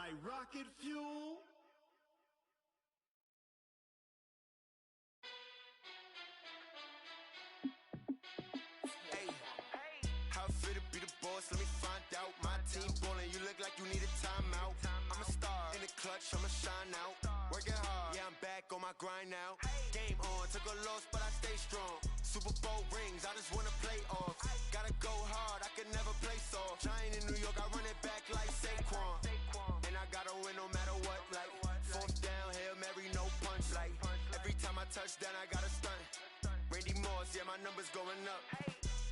like rocket fuel. Hey, how fit to be the boss? Let me find out. My team ballin', you look like you need a timeout. I'm a star in the clutch, I'ma shine out. Working hard, yeah, I'm back on my grind now. Game on, took a loss, but I stay strong. Super Bowl rings, I just wanna play off. Gotta go hard, I can never play soft. Giant in New York, I run it back like Saquon. And I gotta win no matter what, like fourth down, Hail Mary, no punch. Like every time I touch down, I gotta stunt. Randy Moss, yeah, my numbers going up.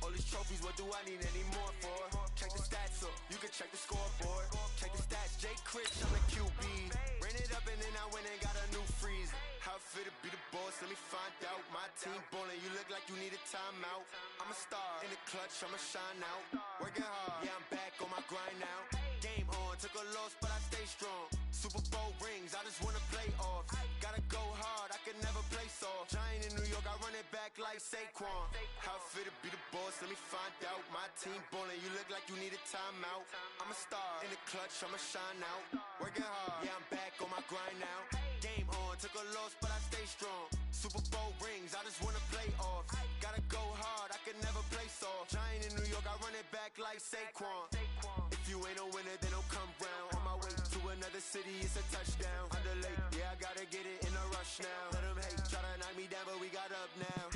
All these trophies, what do I need any more for? Check the stats up, you can check the scoreboard. Check the stats, Jay Critch, I'm the QB. Ran it up and then I went and got a new freeze. How fit to be the boss, let me find out. My team ballin', you look like you need a timeout. I'm a star in the clutch, I'ma shine out. Working hard, yeah, I'm back on my grind now. Game on, took a loss, but I stay strong. Super Bowl rings, I just wanna play off. Gotta go hard, I can never play soft. Giant in New York, I run it back like Saquon. How fit to be the boss, let me find out. My team ballin', you look like you need a timeout. I'm a star in the clutch, I'ma shine out. Working hard, yeah, I'm back on my grind now. Game on, took a loss, but I stay strong. Super Bowl rings, I just wanna play off. Gotta go hard, I can never play soft. Giant in New York, I run it back like Saquon. If you ain't a winner, then don't come round. On my way to another city, it's a touchdown. Underlay, yeah, I gotta get it in a rush now. Let them hate, try to knock me down, but we got up now.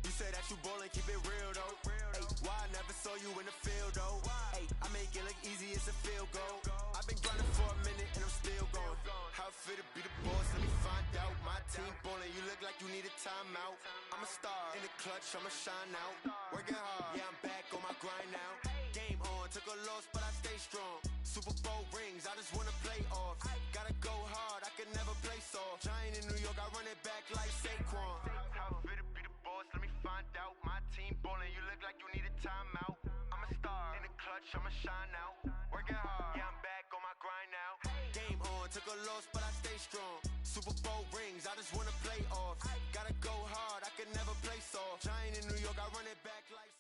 You say that you ballin', keep it real though. Hey, why I never saw you in the field though? Hey, I make it look easy, it's a field goal. I've been grinding for a minute and I'm still going. How fit to be the boss, let me find out. My team ballin', you look like you need a timeout. I'm a star in the clutch, I'ma shine out. Working hard, yeah, I'm back on my grind now. Game on, took a loss, but I stay strong. Super Bowl rings, I just wanna play off. Gotta go hard, I can never play soft. Giant in New York, I run it back like Saquon. How fit to be the boss, let me find out. My team ballin', you look like you need a timeout. I'm a star in the clutch, I'ma shine out. Working hard, yeah, I'm back on my grind now. Game on, took a loss, but I stay strong. Super Bowl rings, I just wanna play off. Gotta go hard, I can never play soft. Giant in New York, I run it back like.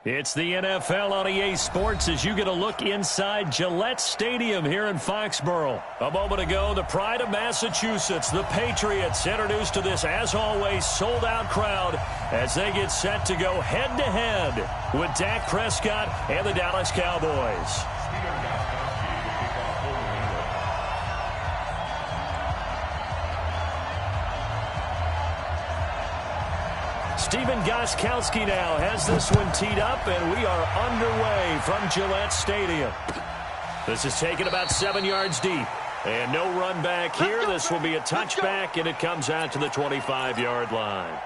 It's the NFL on EA Sports as you get a look inside Gillette Stadium here in Foxborough. A moment ago, the pride of Massachusetts, the Patriots, introduced to this, as always, sold-out crowd as they get set to go head-to-head with Dak Prescott and the Dallas Cowboys. Stephen Gostkowski now has this one teed up, and we are underway from Gillette Stadium. This is taken about 7 yards deep. And no run back here. This will be a touchback, and it comes out to the 25-yard line.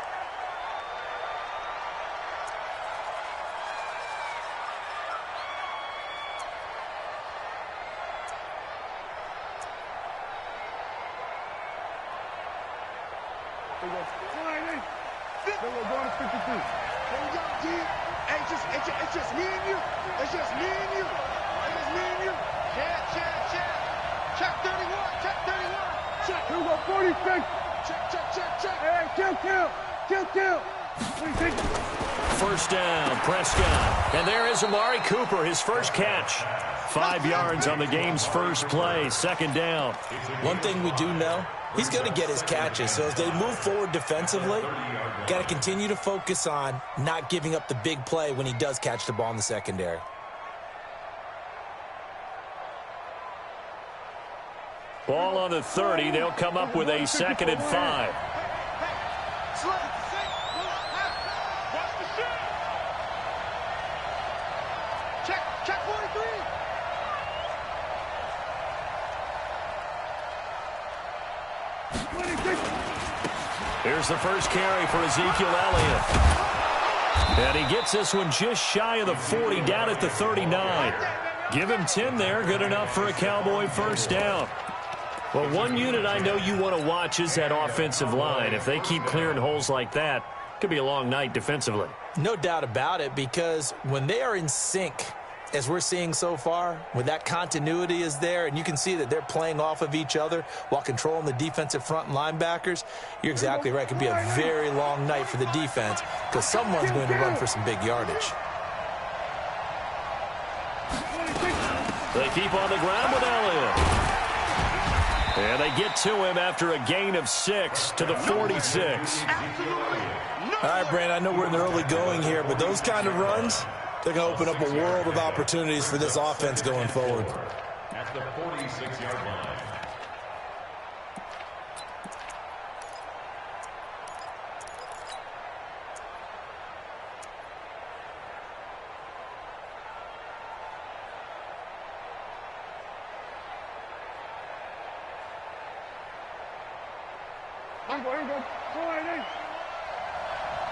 It's just me and you. It's just me and you. It's just me and you. Check 31. Check 31. Check. Here we go, 46. Check. Hey, kill. 46. First down, Prescott. And there is Amari Cooper, his first catch. 5 yards on the game's first play, second down. One thing we do know, he's going to get his catches. So as they move forward defensively, got to continue to focus on not giving up the big play when he does catch the ball in the secondary. Ball on the 30. They'll come up with a 2nd and 5. Check 43. Here's the first carry for Ezekiel Elliott. And he gets this one just shy of the 40, down at the 39. Give him 10 there, good enough for a Cowboy first down. Well, one unit I know you want to watch is that offensive line. If they keep clearing holes like that, it could be a long night defensively. No doubt about it, because when they are in sync, as we're seeing so far, when that continuity is there, and you can see that they're playing off of each other while controlling the defensive front and linebackers, you're exactly right. It could be a very long night for the defense because someone's going to run for some big yardage. They keep on the ground with Elliott. And they get to him after a gain of 6 to the 46. All right, Brandon, I know we're in the early going here, but those kind of runs, they're going to open up a world of opportunities for this offense going forward. At the 46-yard line.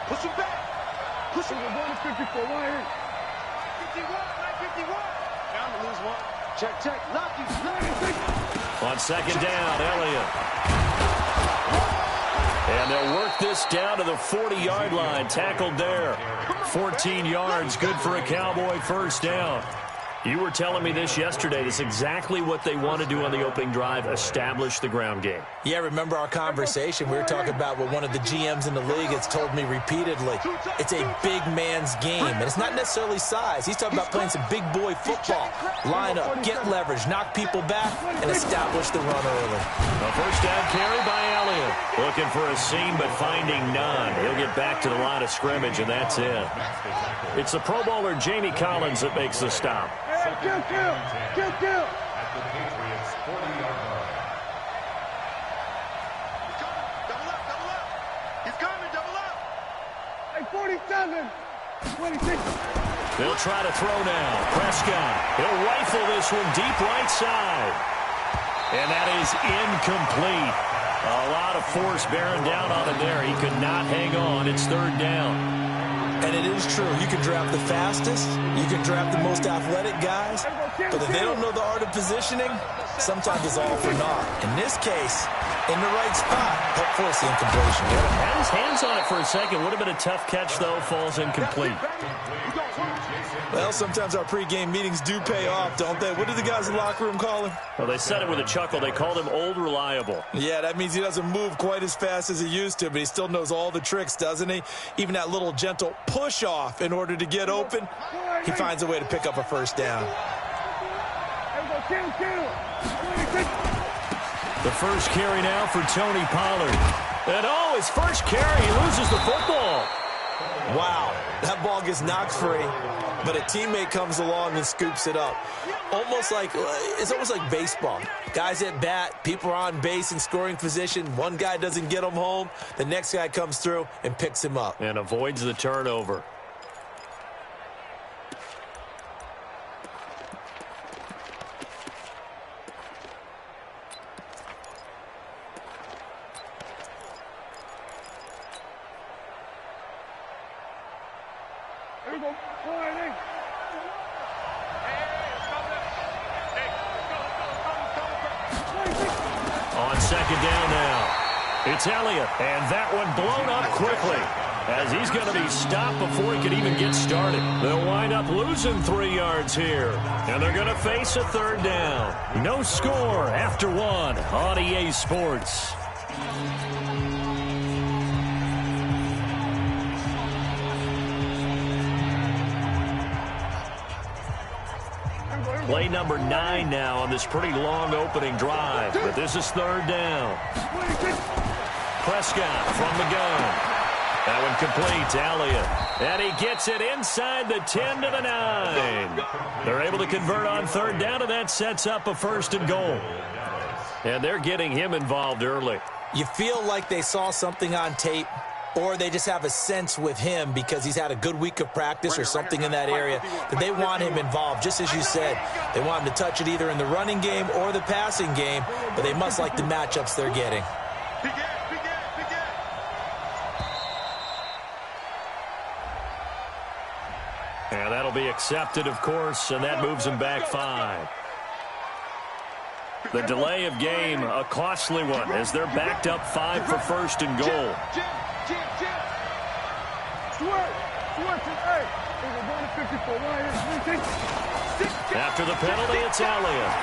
Push him back. Push him. We're going to 54. Why ain't? 51. 51. Down to lose one. Check. Knock you. On second down, Elliott. And they'll work this down to the 40-yard line. Tackled there. 14 yards. Good for a Cowboy first down. You were telling me this yesterday. That's exactly what they want to do on the opening drive, establish the ground game. Yeah, remember our conversation. We were talking about what one of the GMs in the league has told me repeatedly. It's a big man's game, and it's not necessarily size. He's talking about playing some big boy football. Line up, get leverage, knock people back, and establish the run early. A first down carry by Elliott. Looking for a seam, but finding none. He'll get back to the line of scrimmage, and that's it. It's the Pro Bowler Jamie Collins that makes the stop. Kill. At the Patriots' 40-yard line. Double up. He's coming, double up. Hey, 47. 26. They'll try to throw now. Prescott. He'll rifle this one deep right side. And that is incomplete. A lot of force bearing down on him there. He could not hang on. It's third down. And it is true. You can draft the fastest. You can draft the most athletic guys. But if they don't know the art of positioning, sometimes it's all for naught. In this case, in the right spot, help force the incompletion. Had his hands on it for a second. Would have been a tough catch, though. Falls incomplete. Well, sometimes our pregame meetings do pay off, don't they? What do the guys in the locker room call him? Well, they said it with a chuckle. They called him Old Reliable. Yeah, that means he doesn't move quite as fast as he used to, but he still knows all the tricks, doesn't he? Even that little gentle push-off in order to get open, he finds a way to pick up a first down. The first carry now for Tony Pollard. And, oh, his first carry, he loses the football. Wow, that ball gets knocked free, but a teammate comes along and scoops it up. It's almost like baseball. Guys at bat, people are on base in scoring position. One guy doesn't get him home. The next guy comes through and picks him up. And avoids the turnover. On second down now, it's Elliott, and that one blown up quickly as he's going to be stopped before he can even get started. They'll wind up losing 3 yards here, and they're going to face a third down. No score after one on EA Sports. Play number 9 now on this pretty long opening drive. But this is third down. Prescott from the gun. That one complete to Elliott. And he gets it inside the 10 to the 9. They're able to convert on third down, and that sets up a first and goal. And they're getting him involved early. You feel like they saw something on tape, or they just have a sense with him because he's had a good week of practice or something in that area that they want him involved. Just as you said, they want him to touch it either in the running game or the passing game, but they must like the matchups they're getting. And that'll be accepted, of course, and that moves him back 5. The delay of game, a costly one, as they're backed up 5 for first and goal. After the penalty, it's Elliott.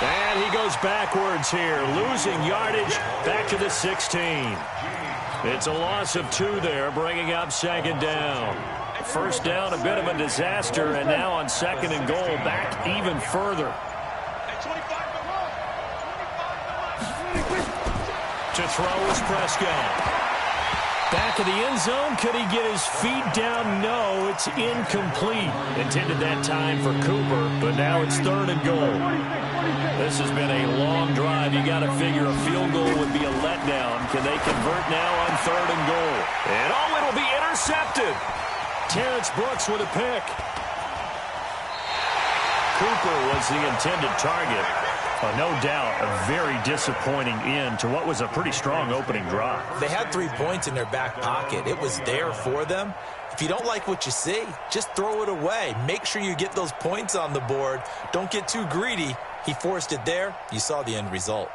And he goes backwards here, losing yardage back to the 16. It's a loss of 2 there, bringing up second down. First down, a bit of a disaster, and now on second and goal, back even further. To throw is Prescott. Back of the end zone. Could he get his feet down? No, it's incomplete. Intended that time for Cooper, but now it's third and goal. This has been a long drive. You got to figure a field goal would be a letdown. Can they convert now on third and goal? And it'll be intercepted. Terrence Brooks with a pick. Cooper was the intended target. No doubt a very disappointing end to what was a pretty strong opening drive. They had 3 points in their back pocket. It was there for them. If you don't like what you see, just throw it away. Make sure you get those points on the board. Don't get too greedy. He forced it there. You saw the end result.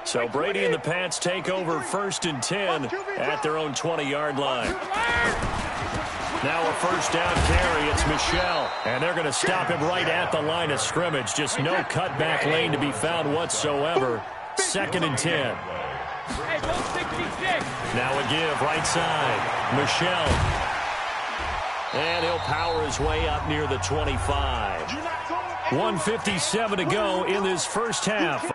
So Brady and the Pats take over 1st and 10 at their own 20-yard line. Now a first down carry. It's Michel. And they're going to stop him right at the line of scrimmage. Just no cutback lane to be found whatsoever. 2nd and 10. Now a give right side. Michel. And he'll power his way up near the 25. 1:57 to go in this first half.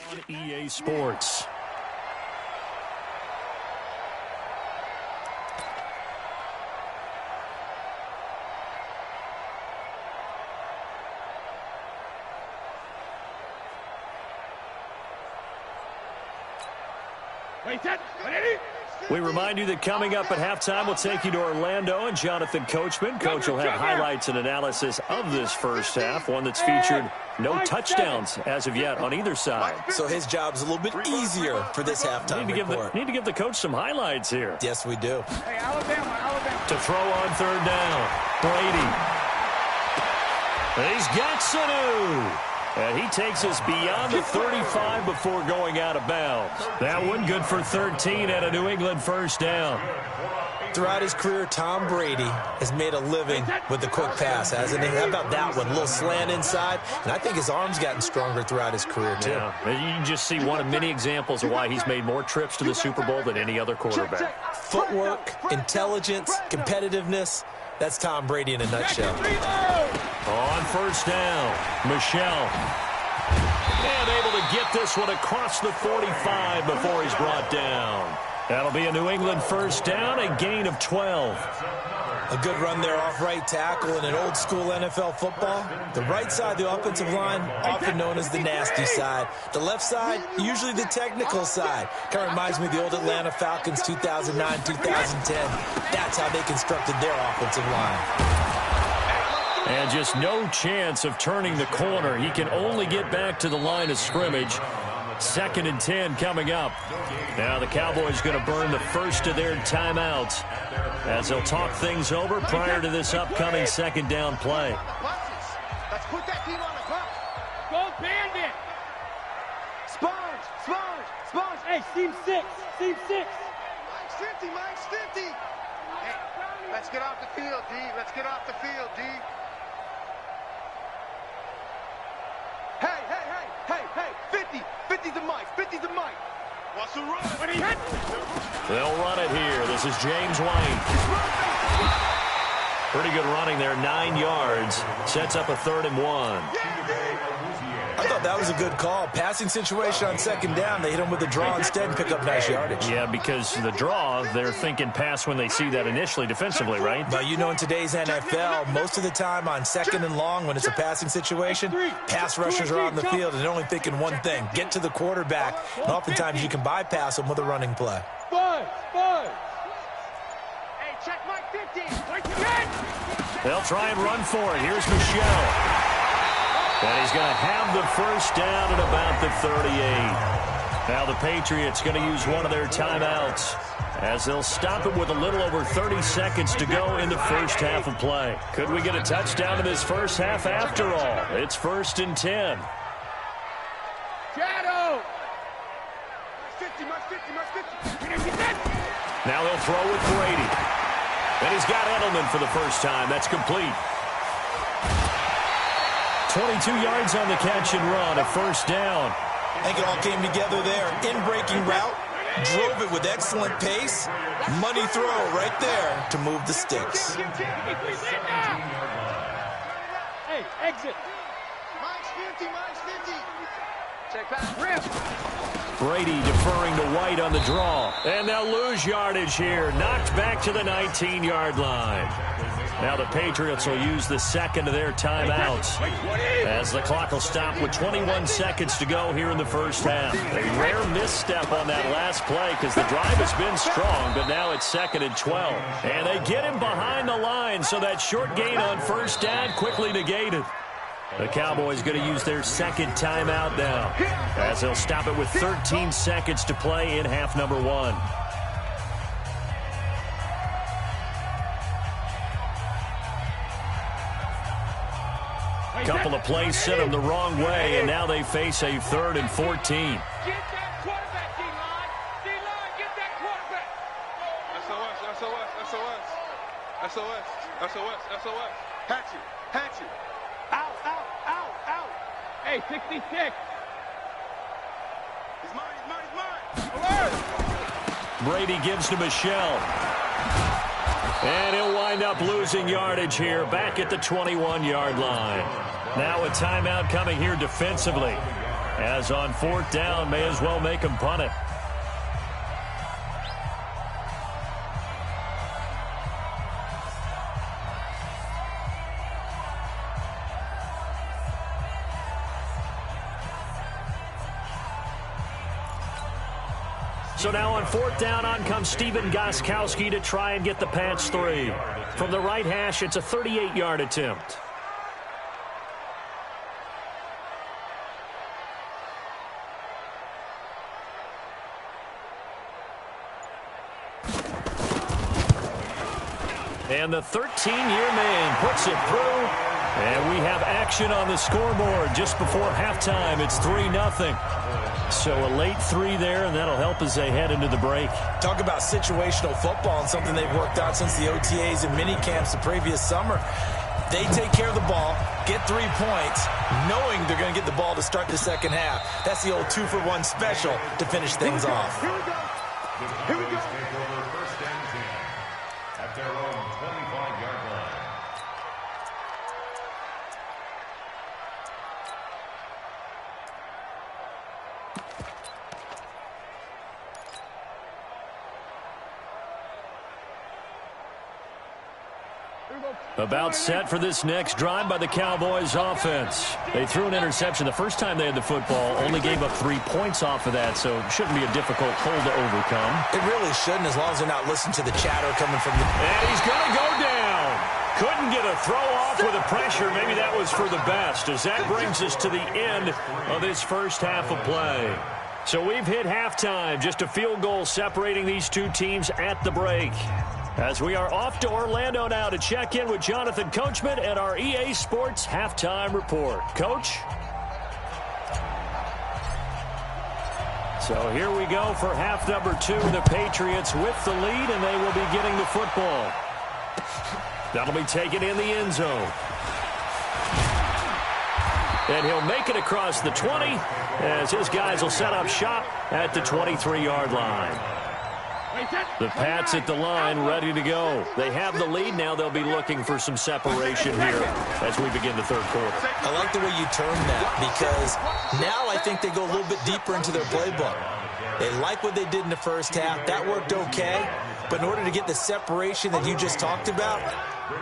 On EA Sports. We remind you that coming up at halftime, we'll take you to Orlando and Jonathan Coachman. Coach will have highlights and analysis of this first half, one that's featured no touchdowns as of yet on either side. So his job's a little bit easier for this halftime report. Need to give the coach some highlights here. Yes, we do. Hey, Alabama. To throw on third down, Brady. He's got Sanu. And he takes us beyond the 35 before going out of bounds. That one good for 13 at a New England first down. Throughout his career, Tom Brady has made a living with the quick pass, hasn't he? How about that one? A little slant inside. And I think his arm's gotten stronger throughout his career, too. Yeah, you can just see one of many examples of why he's made more trips to the Super Bowl than any other quarterback. Footwork, intelligence, competitiveness. That's Tom Brady in a nutshell. On first down, Michel. And able to get this one across the 45 before he's brought down. That'll be a New England first down, a gain of 12. A good run there off right tackle in an old-school NFL football. The right side of the offensive line, often known as the nasty side. The left side, usually the technical side. Kind of reminds me of the old Atlanta Falcons 2009, 2010. That's how they constructed their offensive line. And just no chance of turning the corner. He can only get back to the line of scrimmage. 2nd and 10 coming up. Now the Cowboys going to burn the first of their timeouts as they'll talk things over prior to this upcoming second down play. Let's put that team on the clock. Go Bandit. Sponge. Boss, hey, seam 6. Seam 6. Mike's 50. Mike's 50. Hey, let's get off the field, D. Let's get off the field, D. Hey, 50. 50's the Mike. 50's the Mike. What's the run? When he hit. They'll run it here. This is James Wayne. Pretty good running there, 9 yards. Sets up a 3rd and 1. I thought that was a good call. Passing situation on 2nd down. They hit him with the draw instead and pick up nice yardage. Yeah, because the draw, they're thinking pass when they see that initially defensively, right? But you know, in today's NFL, most of the time on 2nd and long, when it's a passing situation, pass rushers are on the field and they're only thinking one thing, get to the quarterback. And oftentimes you can bypass them with a running play. Five. Hey, check Mike 50. They'll try and run for it. Here's Michelle. And he's going to have the first down at about the 38. Now the Patriots going to use one of their timeouts as they'll stop it with a little over 30 seconds to go in the first half of play. Could we get a touchdown in this first half after all? It's 1st and 10. Shadow. Mike's 50. Now they'll throw with Brady. And he's got Edelman for the first time. That's complete. 22 yards on the catch and run, a first down. I think it all came together there. In-breaking route, drove it with excellent pace. Money throw right there to move the sticks. Hey, exit. Mike's 50. Check back. Rip. Brady deferring to White on the draw. And they'll lose yardage here. Knocked back to the 19-yard line. Now the Patriots will use the second of their timeouts as the clock will stop with 21 seconds to go here in the first half. A rare misstep on that last play because the drive has been strong, but now it's 2nd and 12. And they get him behind the line, so that short gain on first down quickly negated. The Cowboys going to use their second timeout now as they'll stop it with 13 seconds to play in half number 1. Couple of plays sent them the wrong way, and now they face a 3rd and 14. Get that quarterback, D-line. D-line, get that quarterback. SOS. Hatchet. Out. Hey, 66. He's mine. Alert. Brady gives to Michelle. And he'll wind up losing yardage here back at the 21-yard line. Now a timeout coming here defensively. As on 4th down, may as well make him punt it. So now on 4th down, on comes Stephen Gostkowski to try and get the Pats 3. From the right hash, it's a 38-yard attempt. And the 13-year man puts it through. And we have action on the scoreboard just before halftime. It's 3-0. So a late 3 there, and that'll help as they head into the break. Talk about situational football and something they've worked out since the OTAs and mini camps the previous summer. They take care of the ball, get 3 points, knowing they're going to get the ball to start the second half. That's the old 2-for-1 special to finish things off. Here we go. Take over 1st and 10 at their own 25-yard line. About set for this next drive by the Cowboys offense. They threw an interception the first time they had the football, only gave up 3 points off of that, so it shouldn't be a difficult hole to overcome. It really shouldn't, as long as they're not listening to the chatter coming from the... And he's going to go down. Couldn't get a throw off with the pressure. Maybe that was for the best, as that brings us to the end of this first half of play. So we've hit halftime, just a field goal separating these two teams at the break. As we are off to Orlando now to check in with Jonathan Coachman and our EA Sports Halftime Report. Coach? So here we go for half number 2. The Patriots with the lead, and they will be getting the football. That'll be taken in the end zone. And he'll make it across the 20 as his guys will set up shop at the 23-yard line. The Pats at the line ready to go. They have the lead now. They'll be looking for some separation here as we begin the third quarter. I like the way you term that because now I think they go a little bit deeper into their playbook. They like what they did in the first half. That worked okay. But in order to get the separation that you just talked about,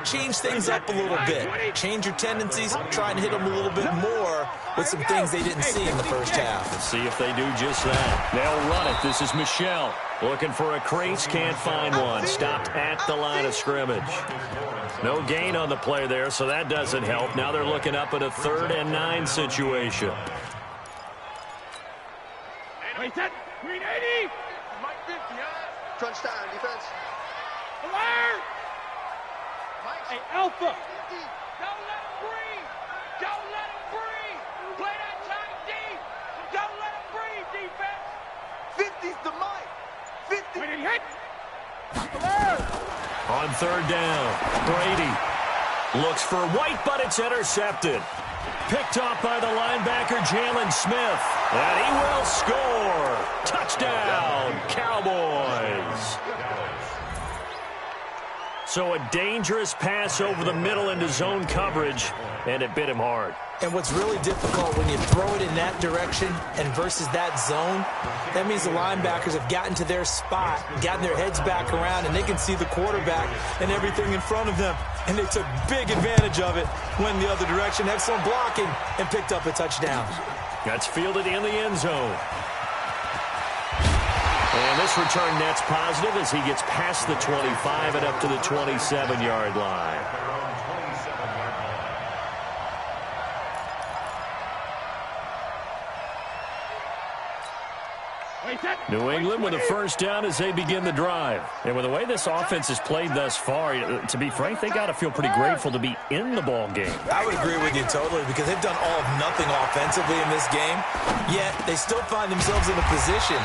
change things up a little bit. Change your tendencies. Try and hit them a little bit more with some things they didn't see in the first half. Let's see if they do just that. They'll run it. This is Michelle. Looking for a crease. Can't find one. Stopped at the line of scrimmage. No gain on the play there, so that doesn't help. Now they're looking up at a 3rd and 9 situation. Wait, that green 80. Mike 50, Crunch down, defense. Alert! Hey, Alpha. Don't let him breathe. Don't let him breathe. Play that tight deep. Don't let him breathe, defense. 50's the Mike. 50. When he hit. Alert! On 3rd down, Brady looks for White, but it's intercepted. Picked off by the linebacker, Jalen Smith. And he will score. Touchdown, Cowboys. So a dangerous pass over the middle into zone coverage, and it bit him hard. And what's really difficult when you throw it in that direction and versus that zone, that means the linebackers have gotten to their spot, gotten their heads back around, and they can see the quarterback and everything in front of them. And they took big advantage of it, went the other direction, excellent blocking, and picked up a touchdown. That's fielded in the end zone. And this return net's positive as he gets past the 25 and up to the 27-yard line. New England with a first down as they begin the drive. And with the way this offense has played thus far, to be frank, they got to feel pretty grateful to be in the ball game. I would agree with you totally because they've done all of nothing offensively in this game, yet they still find themselves in a position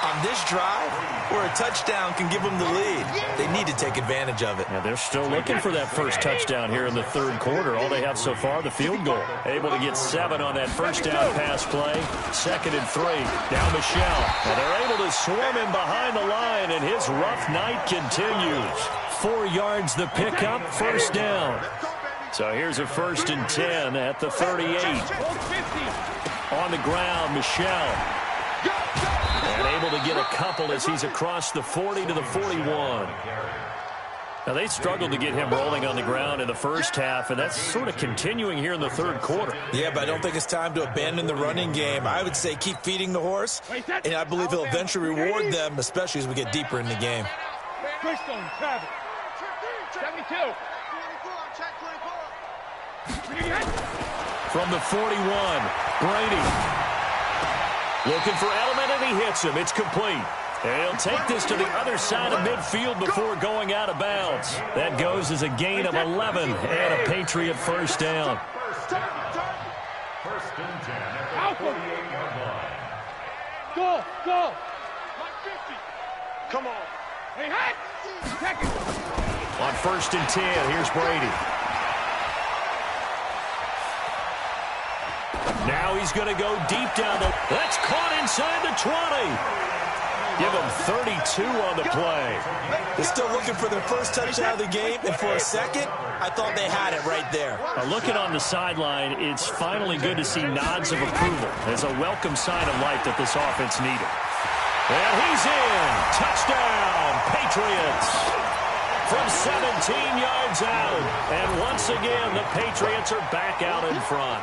on this drive where a touchdown can give them the lead. They need to take advantage of it. Yeah, they're still looking for that first touchdown here in the third quarter. All they have so far, the field goal. Able to get 7 on that first down pass play. 2nd and 3. Now Michelle. And they're able to swarm him behind the line, and his rough night continues. 4 yards the pickup, first down. So here's a 1st and 10 at the 38. On the ground, Michelle. And able to get a couple as he's across the 40 to the 41. Now, they struggled to get him rolling on the ground in the first half, and that's sort of continuing here in the third quarter. Yeah, but I don't think it's time to abandon the running game. I would say keep feeding the horse, and I believe he'll eventually reward them, especially as we get deeper in the game. 72. From the 41, Brady. Looking for Edelman, and he hits him. It's complete. And he'll take this to the other side of midfield before going out of bounds. That goes as a gain of 11 and a Patriot first down. First and 10 at the 48-yard line. Go. 50. Come on. Hey, hot. Second. On 1st and 10, here's Brady. Now he's going to go deep down the... That's caught inside the 20. Give him 32 on the play. They're still looking for their first touchdown of the game, and for a second, I thought they had it right there. Looking on the sideline, it's finally good to see nods of approval as a welcome sign of life that this offense needed. And he's in. Touchdown, Patriots. From 17 yards out. And once again, the Patriots are back out in front.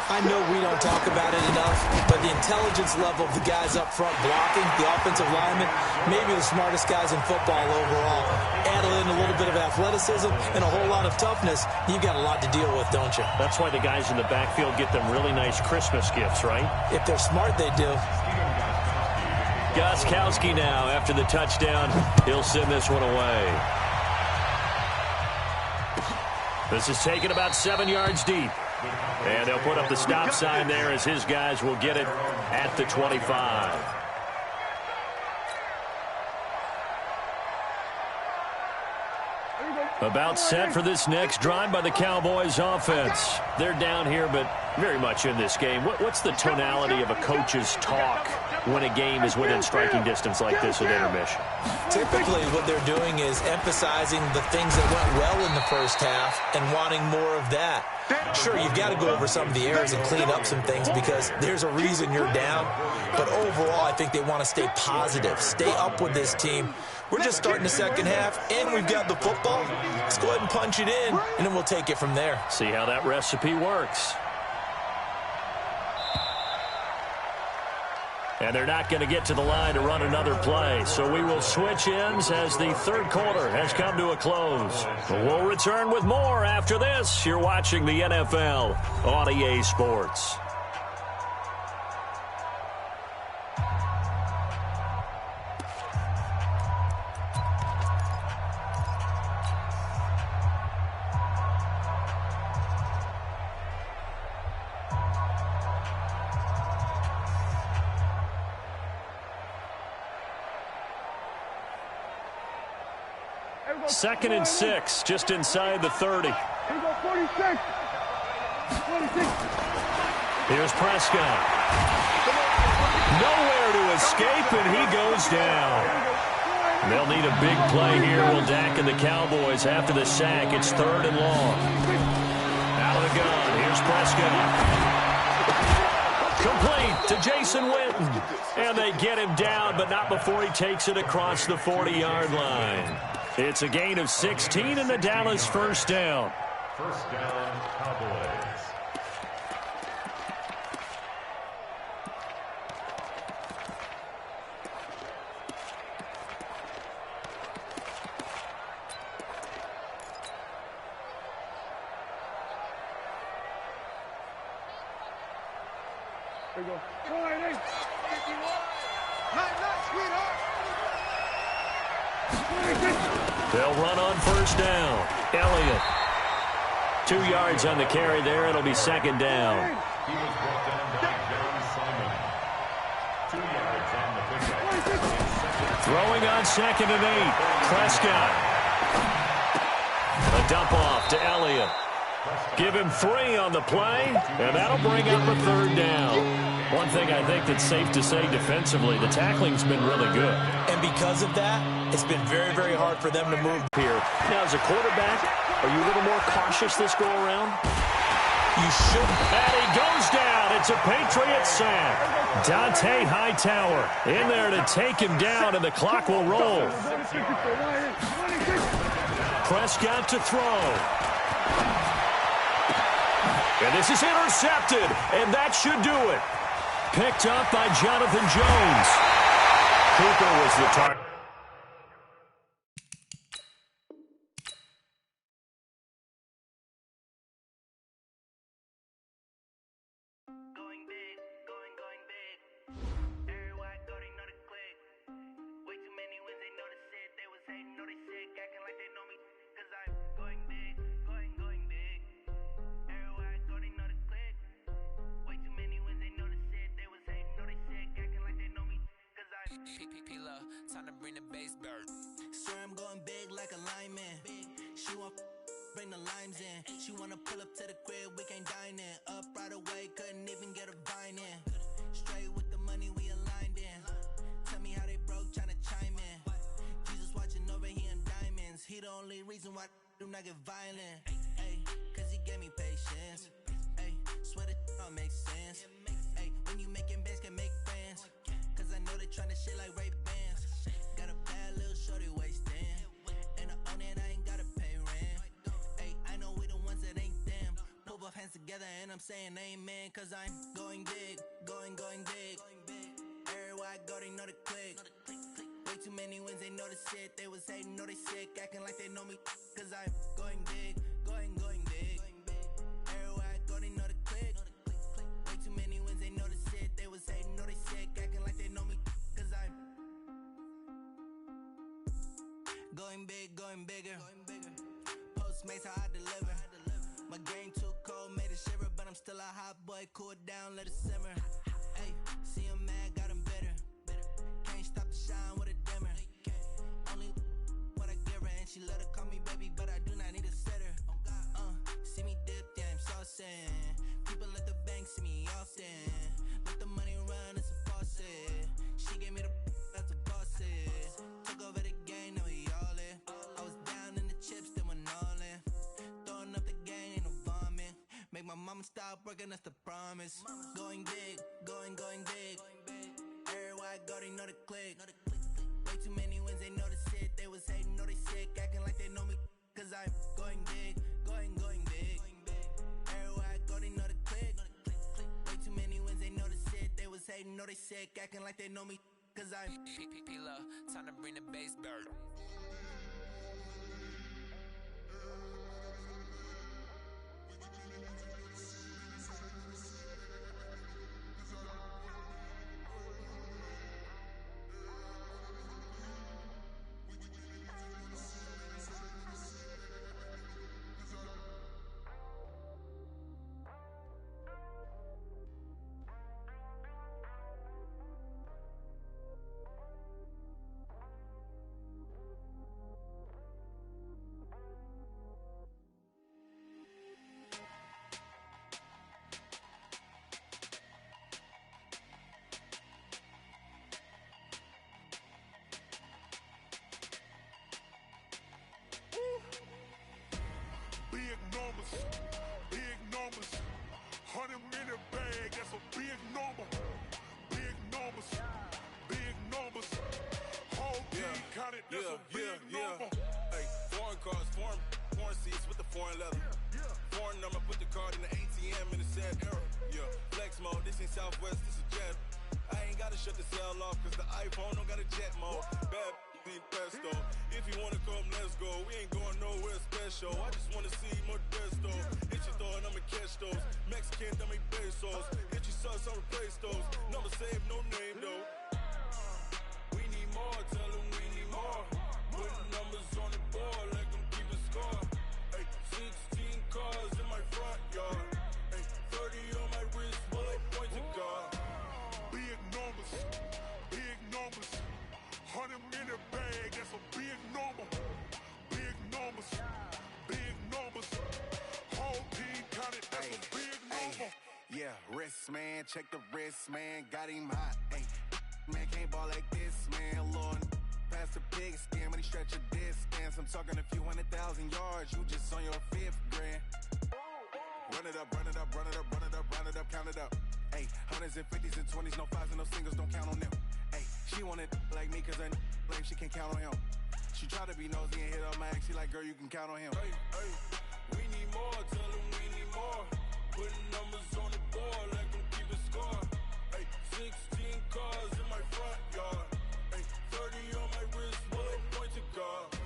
I know we don't talk about it enough, but the intelligence level of the guys up front blocking, the offensive linemen, maybe the smartest guys in football overall. Add in a little bit of athleticism and a whole lot of toughness, you've got a lot to deal with, don't you? That's why the guys in the backfield get them really nice Christmas gifts, right? If they're smart, they do. Gostkowski now, after the touchdown, he'll send this one away. This is taken about 7 yards deep. And they'll put up the stop sign there as his guys will get it at the 25. About set for this next drive by the Cowboys offense. They're down here, but very much in this game. What's the tonality of a coach's talk when a game is within striking distance like this at intermission? Typically, what they're doing is emphasizing the things that went well in the first half and wanting more of that. Sure, you've got to go over some of the errors and clean up some things because there's a reason you're down. But overall, I think they want to stay positive, stay up with this team. We're just starting the second half, and we've got the football. Let's go ahead and punch it in, and then we'll take it from there. See how that recipe works. And they're not going to get to the line to run another play, so we will switch ends as the third quarter has come to a close. We'll return with more after this. You're watching the NFL on EA Sports. Second and 6, just inside the 30. Here we go, 46. 46. Here's Prescott. Nowhere to escape, and he goes down. They'll need a big play here, will Dak and the Cowboys after the sack. It's third and long. Out of the gun, here's Prescott. Complete to Jason Witten. And they get him down, but not before he takes it across the 40-yard line. It's a gain of 16 and the Dallas first down. First down, Cowboys. Here we go. Night, sweetheart. They'll run on first down. Elliott. 2 yards on the carry there. It'll be second down. He was brought down by John Simon. 2 yards on the pickup. Throwing on second and 8. Prescott. A dump off to Elliott. Give him 3 on the play, and that'll bring up a third down. One thing I think that's safe to say defensively, the tackling's been really good. And because of that, it's been very, very hard for them to move Here. Now, as a quarterback, are you a little more cautious this go-around? You should. And he goes down. It's a Patriot sack. Dante Hightower in there to take him down, and the clock will roll. Prescott to throw. And this is intercepted, and that should do it. Picked up by Jonathan Jones. Cooper was the target. Going big, going big. Everywhere I go, they know the click. Way too many wins, they know the shit. They was hating, know they sick, acting like they know me. Cause I'm going big, going big. Everywhere I go, they know the click. Way too many wins, they know the shit. They was hating, know they sick, acting like they know me. Cause I'm P-P-P-Love, time to bring the bass bird. Swear I'm going big like a lineman. She want bring the limes in. She wanna pull up to the crib, we can't dine in. Up right away, couldn't even get a vine in. Straight with the money we aligned in. Tell me how they broke, tryna chime in. Jesus watching over here in diamonds. He the only reason why do not get violent. Ay, cause he gave me patience. Ay, swear that all makes sense. Ay, when you making bands can make friends. Cause I know they tryna shit like Ray-Bans. Got a bad little shorty wasting. And I own it, I ain't gotta pay rent. Ay, I know we the ones that ain't them. Pull both hands together and I'm saying amen. Cause I'm going big, going big. Everywhere I go, they know the click. Way too many wins, they know the shit. They was hating, know they sick, acting like they know me. Cause I'm going big, going big. Everywhere I go, they know the click. Way too many wins, they know the shit. They was hating, know they sick, acting like they know me. Cause I'm going big, going bigger. Postmates how I deliver. My game too cold, made it shiver, but I'm still a hot boy. Cool it down, let it simmer. Hey, see him mad, got him bitter. Can't stop the shine with a dimmer. Only what I give her, and she let her call me baby, but I do not need a sitter. See me dip, yeah, I'm saucing. People at the bank see me often. Let the money run, it's a faucet. She gave me the that's a bosses. Took over the game, now we all in. I was down in the chips, then went all in. Throwing up the game, ain't no vomit. Make my mama stop working, that's the promise. Going big, going big. Everywhere I go, they know the click. Way too many wins, they know the shit. They was hating, know they sick, acting like they know me. Cause I'm going big, going big. Everywhere I go, they know the click. Way too many wins, they know the shit. They was hating, know they sick, acting like they know me. Cause I'm P-P-P-Love, time to bring the bass bird. Big numbers, 100 minute bag, that's a big number. Big numbers, whole team counted, that's a big number. Hey, foreign cars, foreign seats with the foreign leather. Foreign number, put the card in the ATM in the sad era. Yeah, flex mode, this ain't Southwest, this is jet. I ain't gotta shut the cell off, cause the iPhone don't got a jet mode. Bad ain't pesto. If you wanna come, let's go. We ain't going nowhere special. I just wanna see Modesto. Hit your thought, I'ma catch those. Mexican, dummy pesos. Hit your sus, I'll replace those. Number saved, no name though. We need more, tell them we need more. Putting numbers on the board like I'm keeping score. Hey, 16 cars in my front yard. Hey, 30 on my wrist while I point to God. Big numbers, 100 minute bag, that's a big number. Big numbers, whole team counted, that's a big number. Yeah, wrist man, check the wrist man, got him hot. Ay, man can't ball like this, man. Lord, past the pig skin, but he stretch a distance. I'm talking a few 100,000 yards, you just on your 5th grand. Run it up, count it up. Ay, hundreds and 50s and 20s, no 5s and no singles, don't count on them. Ay, she wanted like me, cause her lame, she can't count on him. She try to be nosy and hit up my ex, she like, girl, you can count on him. Hey, we need more, tell them we need more. Putting numbers on the board like I'm keeping score. Hey, 16 cars in my front yard. Hey, 30 on my wrist while I point to God.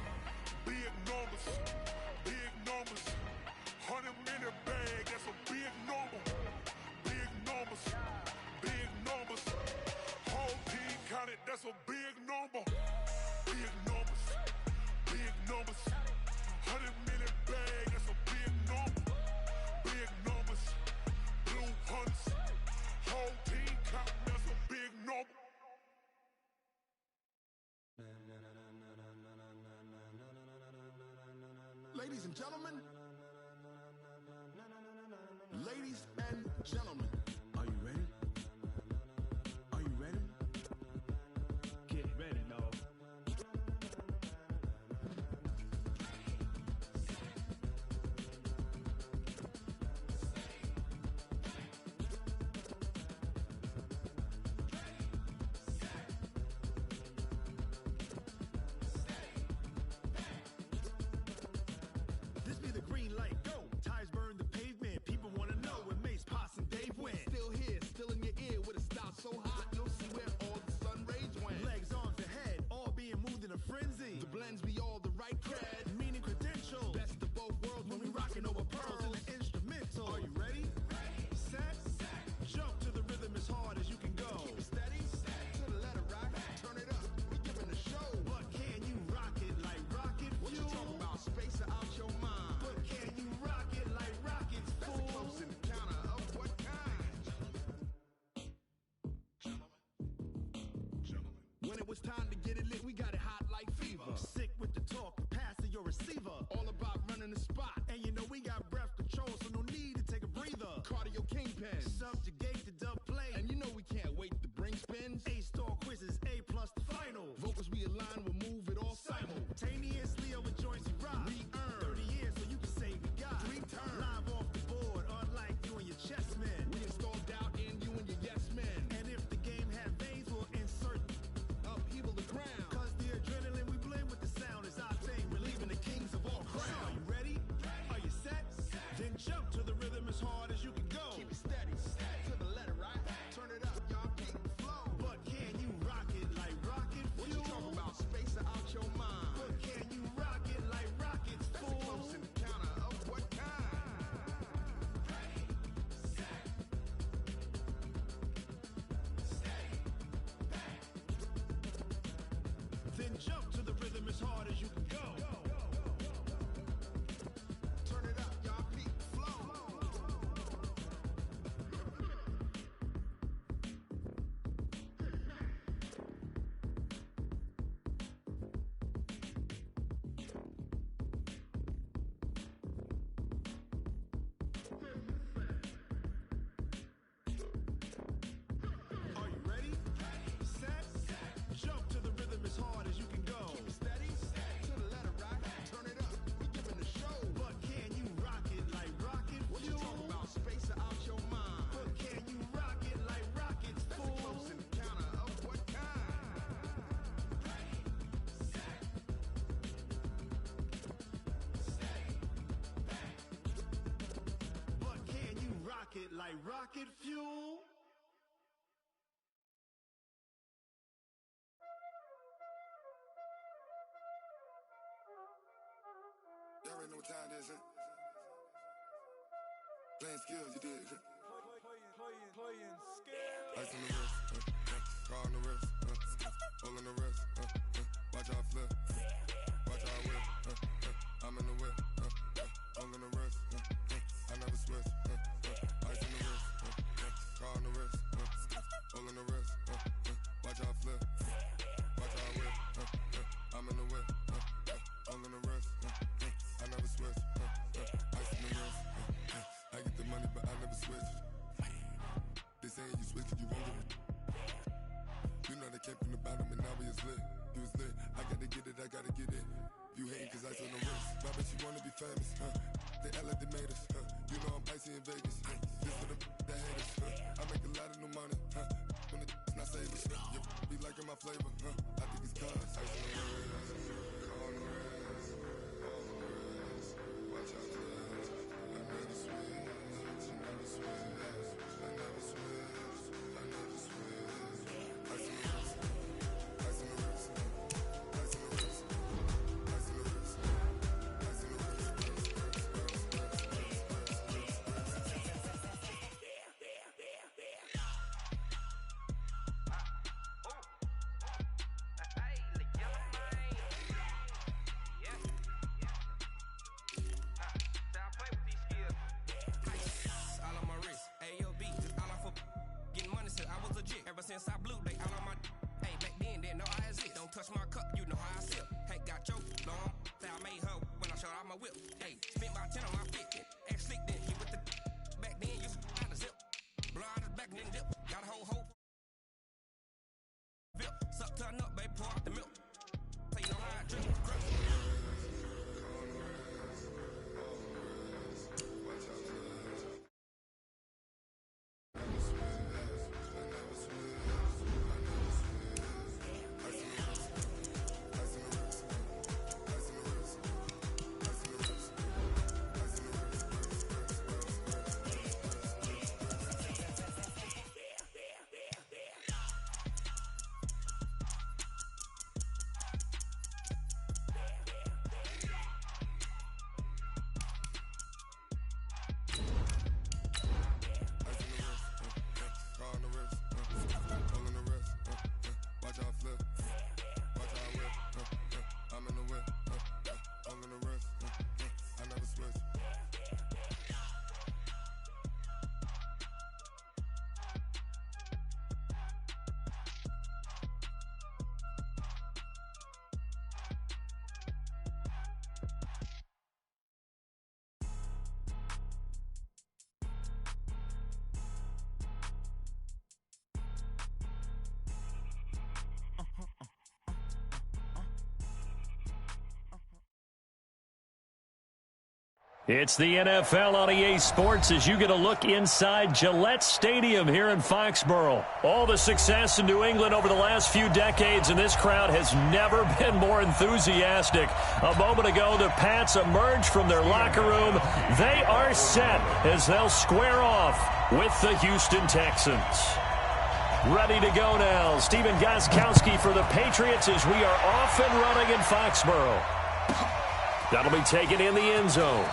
Big numbers, 100 minute bag, that's a big number. Big numbers, whole team counted, that's a big number. Big numbers, 100 minute bag, that's a big number. Big numbers, blue hunts, whole team counting, that's a big number. Ladies and gentlemen, are you ready? Are you ready? Get ready, dog. This be the green light, go. Tires burn the pavement. People wanna know when Mace, Poss, and Dave win. When it was time to get it lit, we got it hot like fever. Sick with the talk, pass to your receiver. All about running the spot. And you know we got breath control, so no need to take a breather. Cardio kingpin, subjugate the dub play. And you know we can't wait to bring spins. A-star quizzes, A+ the final. Vocals we align, we'll move it all simultaneously over joints we rock. We earn 30 years, so you can say we got 3 turns. Live off the board, unlike you and your chess men. We install doubt in you and your yes men. And if the game had veins, we'll insert upheaval the ground. Cause the adrenaline we blend with the sound is our thing, relieving the kings of all crowns. So are you ready? Are you set? Then jump to the rhythm as hard as you can go. Keep it steady, to the letter, right? Turn it up, y'all, keep the flow. But can you rock it like rocket fuel? What you talking about? Space out your mind. But can you rock it like rockets, fool? That's a close encounter of what kind? Ready, set, stay back. Then jump to the rhythm as hard as you can go. Turn it up, y'all, keep the flow. Are you ready? Set, jump to the rhythm as hard as you can go. Keep it steady, to the letter, right? Turn it up, we giving the show. But can you rock it like rocket fuel? What you talking about? Space out your mind. But can you rock it like rockets, fool? That's a close encounter of what kind? Ready, set, stay back. But can you rock it like rocket fuel? Y'all already know what time it is, huh? Playing skills, you did. Huh? Playing skills. Ice on the wrist, car on the wrist, hole in the wrist, watch how I flip, watch how I whip, I'm in the whip, hole in the wrist, I never switch, ice on the wrist, car on the wrist, hole in the wrist, watch how I flip, watch how I whip, I'm in the whip, hole in the wrist, I never switch, ice on the wrist, I get the money but I never switch. They saying you switch it, you won't get it. You know they came from the bottom and now we is lit. You was lit, I gotta get it, I gotta get it. You hating cause I on the wrist. My bitch, you wanna be famous, huh? They LA, they made us, huh? You know I'm icy in Vegas, This for the that hate us, I make a lot of new money, When the not savers, You be liking my flavor, I think it's cause ice on the wrist, on the wrist, on the wrist. Watch out for this. I never switch, I never switch. I never switch, I never switch. Ice on the wrist, ice on the wrist, ice on the wrist, ice on the wrist, ice on the wrist. Ever since I blew, they all on my. Hey, back then, didn't know I exist. Don't touch my cup, you know how I sip. Hey, got your long. Say I made her when I showed out my whip. Hey, spent about 10 on my fit. Act slick, then hit with the. Back then, you out the zip. Blow out his back, then dip. Got a whole hope. Vip. Suck, turn up, baby, pour out the milk. Say you know how I drink. Crush. It's the NFL on EA Sports as you get a look inside Gillette Stadium here in Foxborough. All the success in New England over the last few decades, and this crowd has never been more enthusiastic. A moment ago, the Pats emerged from their locker room. They are set as they'll square off with the Houston Texans. Ready to go now. Stephen Gostkowski for the Patriots as we are off and running in Foxborough. That'll be taken in the end zone.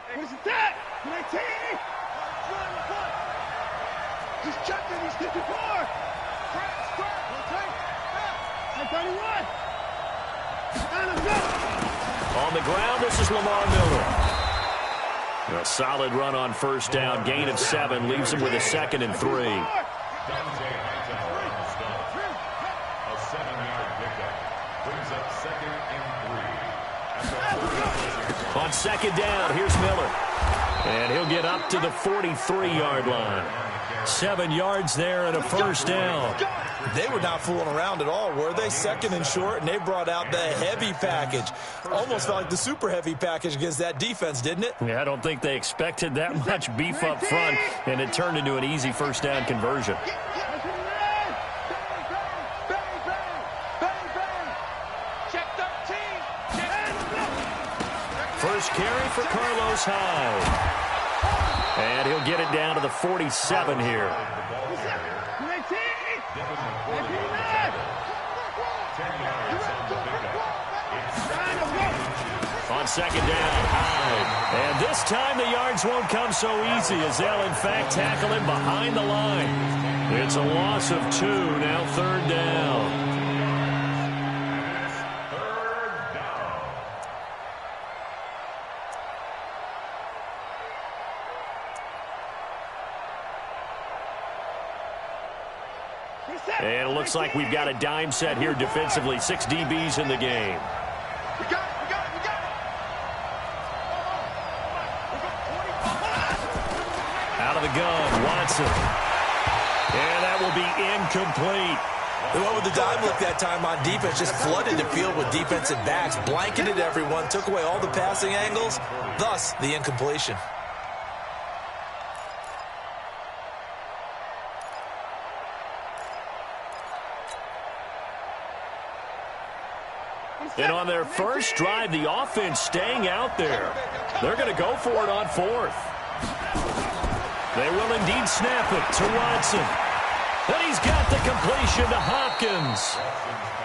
What is that? 19! He's checking, he's 54! Hey, 31! On the ground, this is Lamar Miller. A solid run on first down. Gain of 7 leaves him with a 2nd and 3. A 7-yard pickup brings up 2nd and 3. On 2nd down, here's Miller. And he'll get up to the 43-yard line. 7 yards there and a first down. They were not fooling around at all, were they? 2nd and short, and they brought out the heavy package. Almost felt like the super heavy package against that defense, didn't it? Yeah, I don't think they expected that much beef up front, and it turned into an easy first down conversion. First carry for Carlos Hyde. And he'll get it down to the 47 here. On 2nd down, Hyde. And this time the yards won't come so easy as they'll in fact tackle him behind the line. It's a loss of 2, now 3rd down. And it looks like we've got a dime set here defensively. 6 DBs in the game. Out of the gun, Watson. And that will be incomplete. They went with the dime look that time on defense, just flooded the field with defensive backs, blanketed everyone, took away all the passing angles, thus the incompletion. And on their first drive, the offense staying out there. They're going to go for it on 4th. They will indeed snap it to Watson. And he's got the completion to Hopkins.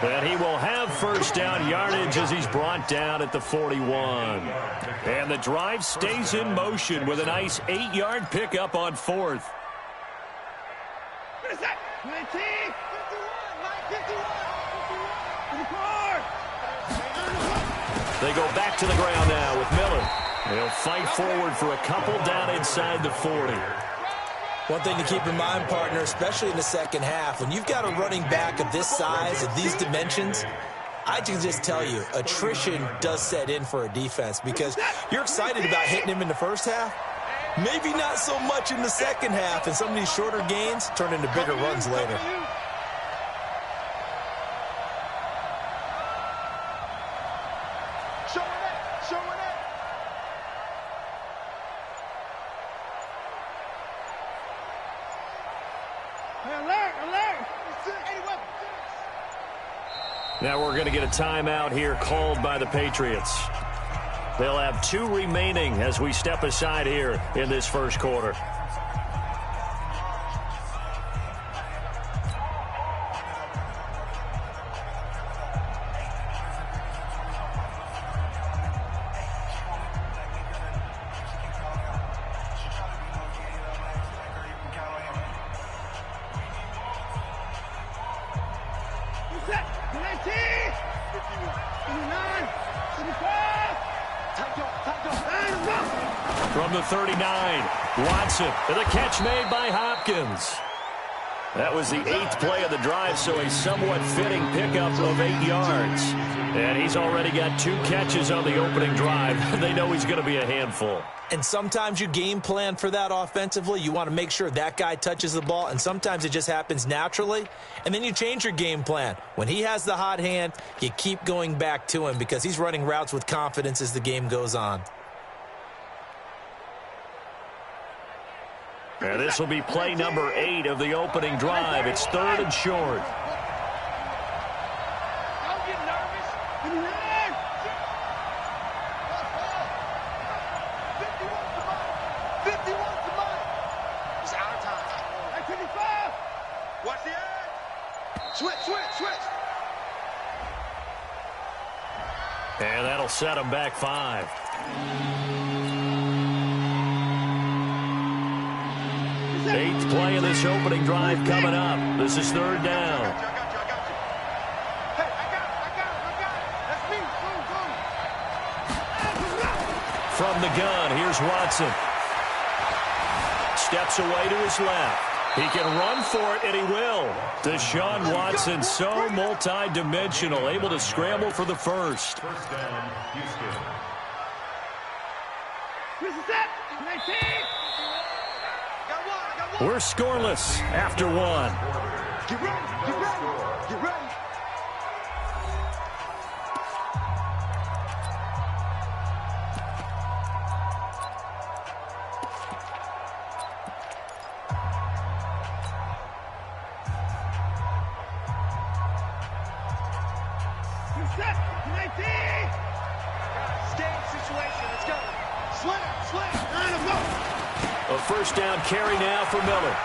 And he will have first down yardage as he's brought down at the 41. And the drive stays in motion with a nice 8-yard pickup on 4th. What is that? 19! 51! 51! They go back to the ground now with Miller. They'll fight forward for a couple down inside the 40. One thing to keep in mind, partner, especially in the second half, when you've got a running back of this size, of these dimensions, I can just tell you, attrition does set in for a defense because you're excited about hitting him in the first half. Maybe not so much in the second half, and some of these shorter gains turn into bigger runs later. Now we're going to get a timeout here called by the Patriots. They'll have 2 remaining as we step aside here in this first quarter. From the 39, Watson, and the catch made by Hopkins. That was the 8th play of the drive, so a somewhat fitting pickup of 8 yards. And he's already got 2 catches on the opening drive. They know he's going to be a handful. And sometimes you game plan for that offensively. You want to make sure that guy touches the ball, and sometimes it just happens naturally. And then you change your game plan. When he has the hot hand, you keep going back to him because he's running routes with confidence as the game goes on. And this will be play number 8 of the opening drive. It's 3rd and short. Don't get nervous. 51 to mine. It's our time. Hey, 55. Watch the edge. Switch. And that'll set him back 5. Eighth play of this opening drive coming up. This is 3rd down. I got you. Hey, I got it. That's me. Go. From the gun, here's Watson. Steps away to his left. He can run for it, and he will. Deshaun Watson, so multi-dimensional, able to scramble for the first. First down, Houston. This is it. 19. We're scoreless after 1. Get ready. Set. 19. Game situation. Let's go. Slam. Let's go. A first down carry now for Miller.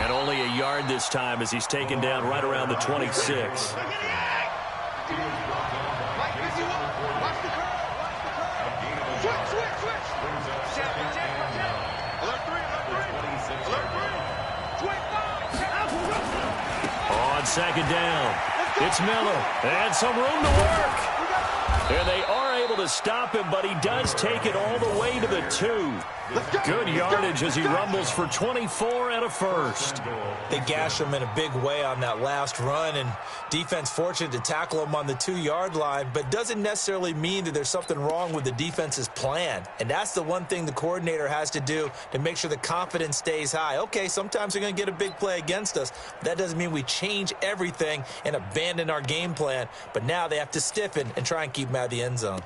And only a yard this time as he's taken down right around the 26. Watch the curve. Switch. Alert 3. On second down, it's Miller. And some room to work. And they are able to stop him, but he does take it all the way to the 2. Good yardage as he rumbles for 24 and a first. They gash him in a big way on that last run, and defense fortunate to tackle him on the 2-yard line, but doesn't necessarily mean that there's something wrong with the defense's plan. And that's the one thing the coordinator has to do to make sure the confidence stays high. Okay, sometimes they're going to get a big play against us. That doesn't mean we change everything and abandon our game plan, but now they have to stiffen and try and keep him out of the end zone.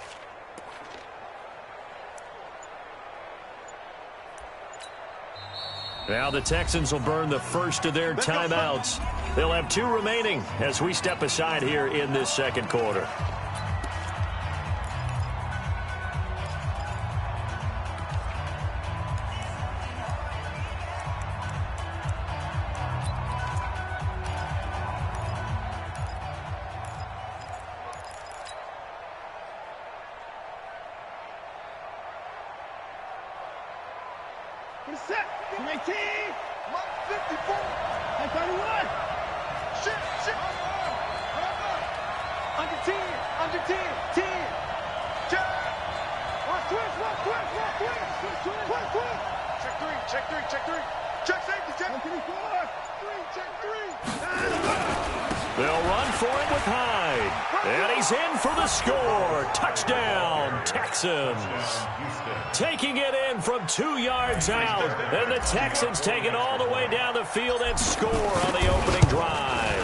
Now the Texans will burn the first of their timeouts. They'll have 2 remaining as we step aside here in this second quarter. Set. 19. 54. And 31. Shit. Under 10. 10. Watch twist. Check 3. Check safety. Check 124. 3. Check 3. They'll run for it with Hyde. And he's in for the score. Touchdown, Texans. Taking it in from 2 yards out. And the Texans take it all the way down the field and score on the opening drive.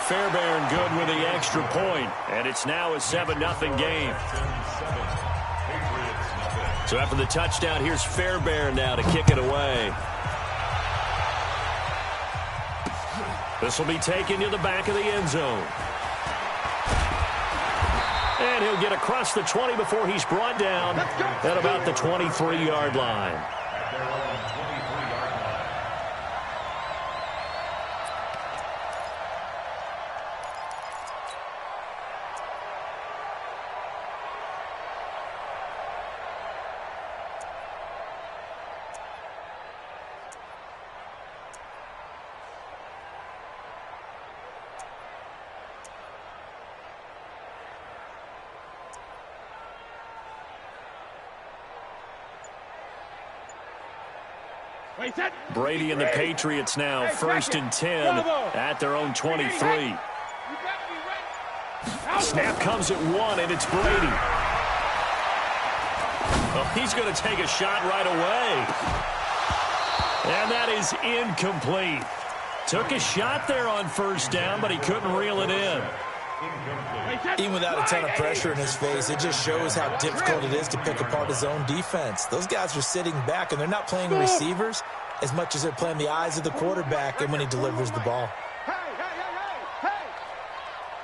Fairbairn good with the extra point. And it's now a 7-0 game. So after the touchdown, here's Fairbairn now to kick it away. This will be taken to the back of the end zone. And he'll get across the 20 before he's brought down at about the 23-yard line. Brady and the Patriots now, 1st and 10 at their own 23. Snap comes at 1, and it's Brady. Well, he's going to take a shot right away. And that is incomplete. Took a shot there on 1st down, but he couldn't reel it in. Even without a ton of pressure in his face, it just shows how difficult it is to pick apart his own defense. Those guys are sitting back, and they're not playing receivers as much as they're playing the eyes of the quarterback and when he delivers the ball.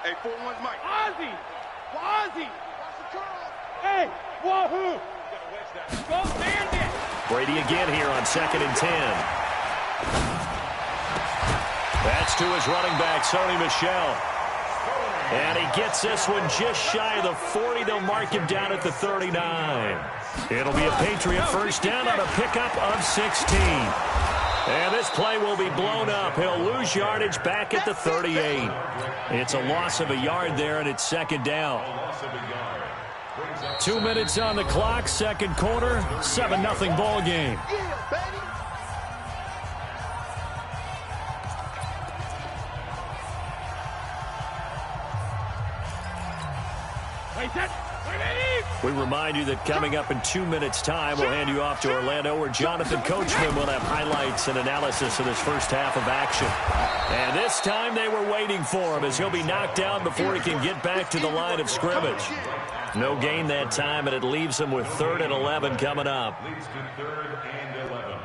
Hey, 4-1's Mike. Ozzy! Ozzy! Hey, wahoo! Go Bandit! Brady again here on 2nd and 10. That's to his running back, Sony Michel. And he gets this one just shy of the 40. They'll mark him down at the 39. It'll be a Patriot 1st down on a pickup of 16. And this play will be blown up. He'll lose yardage back at the 38. It's a loss of a yard there, and it's 2nd down. 2 minutes on the clock, 2nd quarter, 7-0 ball game. We remind you that coming up in 2 minutes' time, we'll hand you off to Orlando, where Jonathan Coachman will have highlights and analysis of this first half of action. And this time they were waiting for him, as he'll be knocked down before he can get back to the line of scrimmage. No gain that time, and it leaves him with 3rd and 11 coming up. Leads to 3rd and 11.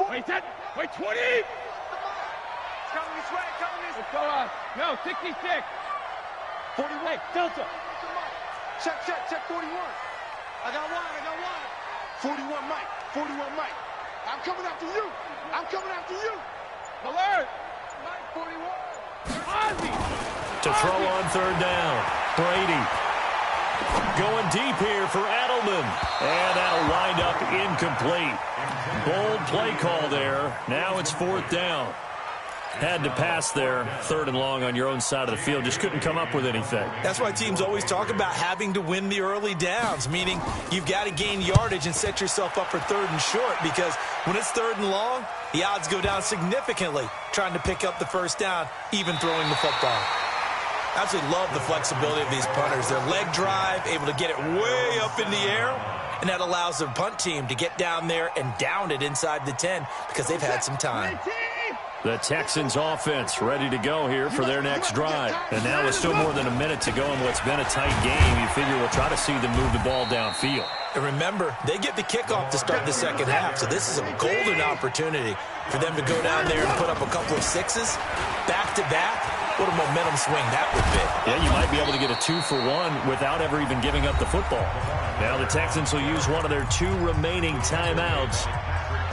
Wait, 20! Coming this way, coming this way. Let's go on. No, 66. 41. Hey, Delta. Check 41. I got one. 41 Mike. I'm coming after you. Alert. Mike, 41. Ozzy. To throw on 3rd down, Brady. Going deep here for Edelman. And that'll wind up incomplete. Bold play call there. Now it's 4th down. Had to pass there, 3rd and long on your own side of the field. Just couldn't come up with anything. That's why teams always talk about having to win the early downs, meaning you've got to gain yardage and set yourself up for 3rd and short, because when it's 3rd and long, the odds go down significantly trying to pick up the 1st down, even throwing the football. I absolutely love the flexibility of these punters. Their leg drive, able to get it way up in the air, and that allows the punt team to get down there and down it inside the 10 because they've had some time. The Texans offense ready to go here for their next drive. And now with still more than a minute to go in what's been a tight game, you figure we'll try to see them move the ball downfield. And remember, they get the kickoff to start the 2nd half, so this is a golden opportunity for them to go down there and put up a couple of 6s back-to-back. What a momentum swing that would be. Yeah, you might be able to get a 2-for-1 without ever even giving up the football. Now the Texans will use one of their 2 remaining timeouts,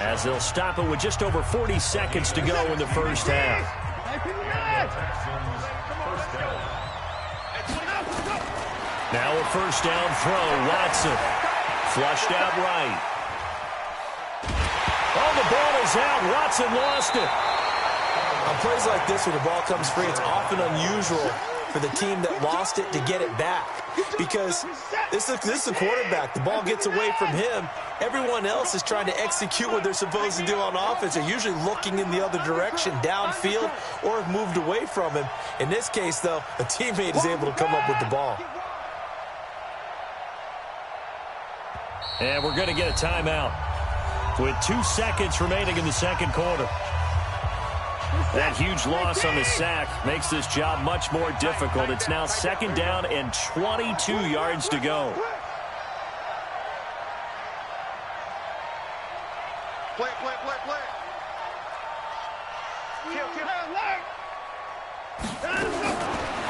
as they'll stop it with just over 40 seconds to go in the 1st half. Now a 1st down throw, Watson. Flushed out right. Oh, the ball is out. Watson lost it. On plays like this where the ball comes free, it's often unusual for the team that lost it to get it back, because this is the quarterback. The ball gets away from him. Everyone else is trying to execute what they're supposed to do on offense. They're usually looking in the other direction, downfield, or have moved away from him. In this case, though, a teammate is able to come up with the ball. And we're going to get a timeout with 2 seconds remaining in the 2nd quarter. That huge loss on the sack makes this job much more difficult. It's now 2nd down and 22 yards to go. Play.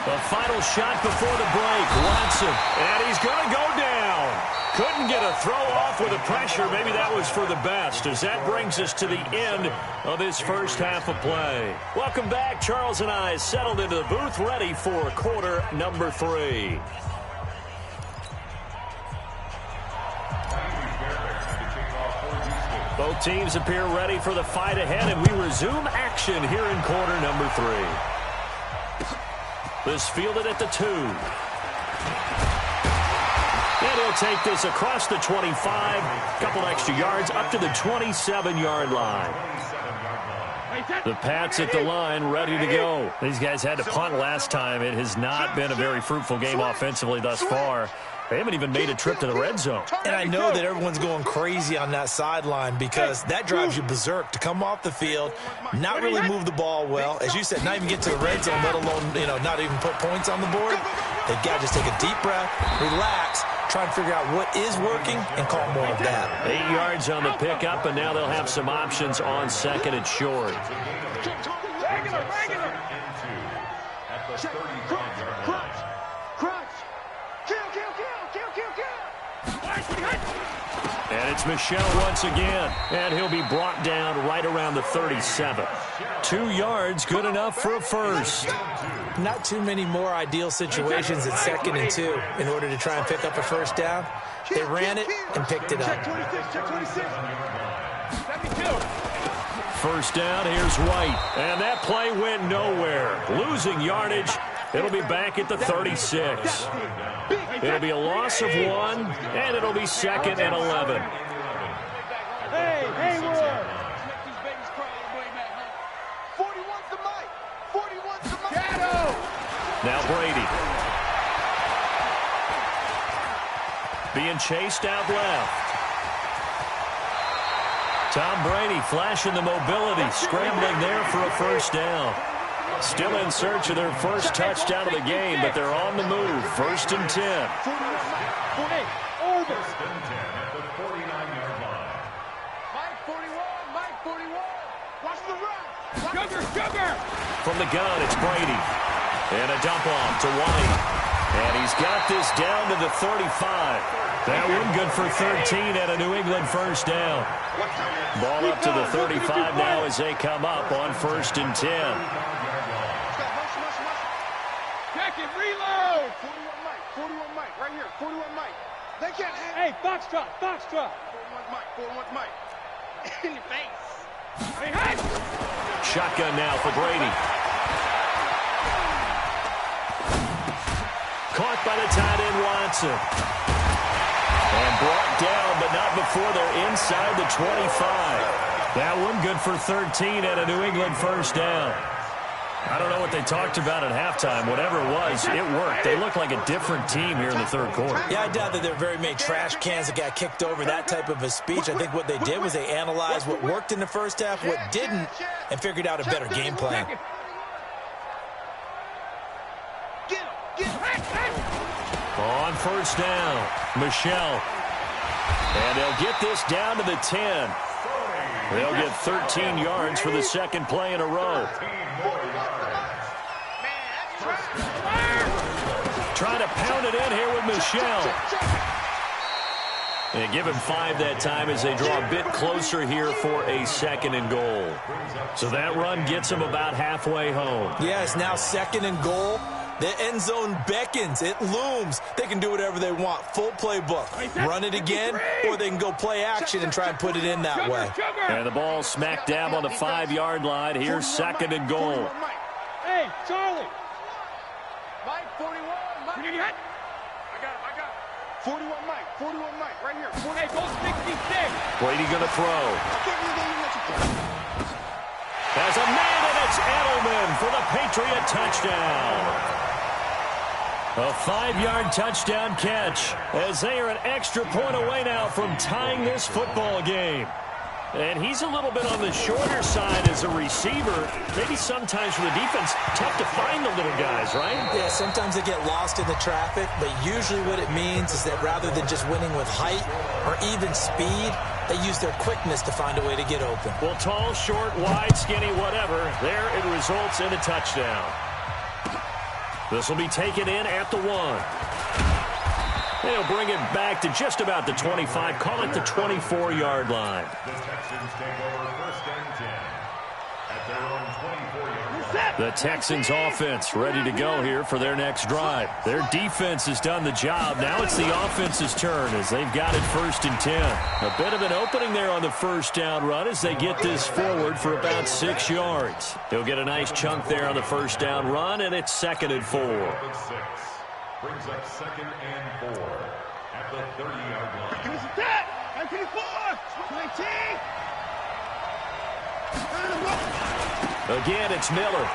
The final shot before the break, Watson, and he's going to go down. Couldn't get a throw off with the pressure. Maybe that was for the best, as that brings us to the end of this first half of play. Welcome back. Charles and I settled into the booth, ready for quarter number 3. Both teams appear ready for the fight ahead, and we resume action here in quarter number 3. This fielded at the 2. And he'll take this across the 25, couple extra yards, up to the 27-yard line. The Pats at the line, ready to go. These guys had to punt last time. It has not been a very fruitful game offensively thus far. They haven't even made a trip to the red zone. And I know that everyone's going crazy on that sideline because that drives you berserk to come off the field, not really move the ball well. As you said, not even get to the red zone, let alone, not even put points on the board. They've got to just take a deep breath, relax, try and figure out what is working and call more of that. 8 yards on the pickup, and now they'll have some options on second and short. Regular. At the 35-yard line. And it's Michel once again, and he'll be brought down right around the 37. 2 yards, good enough for a first. Not too many more ideal situations at second and 2 in order to try and pick up a first down. They ran it and picked it up. First down, here's White. And that play went nowhere. Losing yardage. It'll be back at the 36. It'll be a loss of 1, and it'll be second and 11. Hey, Hayward! Make these babies cry on the way back home. 41's the mic. 41's the mic. Shadow! Now Brady. Being chased out left. Tom Brady flashing the mobility, scrambling there for a first down. Still in search of their first touchdown of the game, but they're on the move. First and 10. First and 10 at the 49-yard line. Mike 41. Watch the run. Sugar. From the gun, it's Brady. And a dump off to White. And he's got this down to the 35. That one good for 13 at a New England first down. Ball up to the 35 now as they come up on first and 10. Check it, reload. 41 Mike, right here. 41 Mike. They can't have. Hey, Foxtrot. 41 Mike. In your face. Hey. Shotgun now for Brady. Caught by the tight end Watson. And brought down, but not before they're inside the 25. That one good for 13 at a New England first down. I don't know what they talked about at halftime. Whatever it was, it worked. They look like a different team here in the third quarter. Yeah, I doubt that there are very many trash cans that got kicked over, that type of a speech. I think what they did was they analyzed what worked in the first half, what didn't, and figured out a better game plan. On first down, Michel. And they'll get this down to the 10. They'll get 13 yards for the second play in a row. Trying to pound it in here with Michel. And give him 5 that time as they draw a bit closer here for a second and goal. So that run gets them about halfway home. Yes, now second and goal. The end zone beckons. It looms. They can do whatever they want. Full playbook. Run it again, or they can go play action and try and put it in that way. And the ball smack dab on the 5-yard line. Here's second and goal. Hey, Charlie. Mike, 41. Mike. I got it. 41 Mike, right here. Hey, go 66. Brady going to throw. There's a man, and it's Edelman for the Patriot touchdown. A 5-yard touchdown catch as they are an extra point away now from tying this football game. And he's a little bit on the shorter side as a receiver. Maybe sometimes for the defense, tough to find the little guys, right? Yeah, sometimes they get lost in the traffic, but usually what it means is that rather than just winning with height or even speed, they use their quickness to find a way to get open. Well, tall, short, wide, skinny, whatever, there it results in a touchdown. This will be taken in at the 1. They'll bring it back to just about the 25, call it the 24-yard line. The Texans take over first and 10 at at their own 24-yard line. The Texans offense ready to go here for their next drive. Their defense has done the job. Now it's the offense's turn as they've got it 1st and 10. A bit of an opening there on the first down run as they get this forward for about 6 yards. He'll get a nice chunk there on the first down run, and it's 2nd and 4. Brings up 2nd and 4 at the 30-yard line. Give us a tap. 24, 19. Again, it's Miller.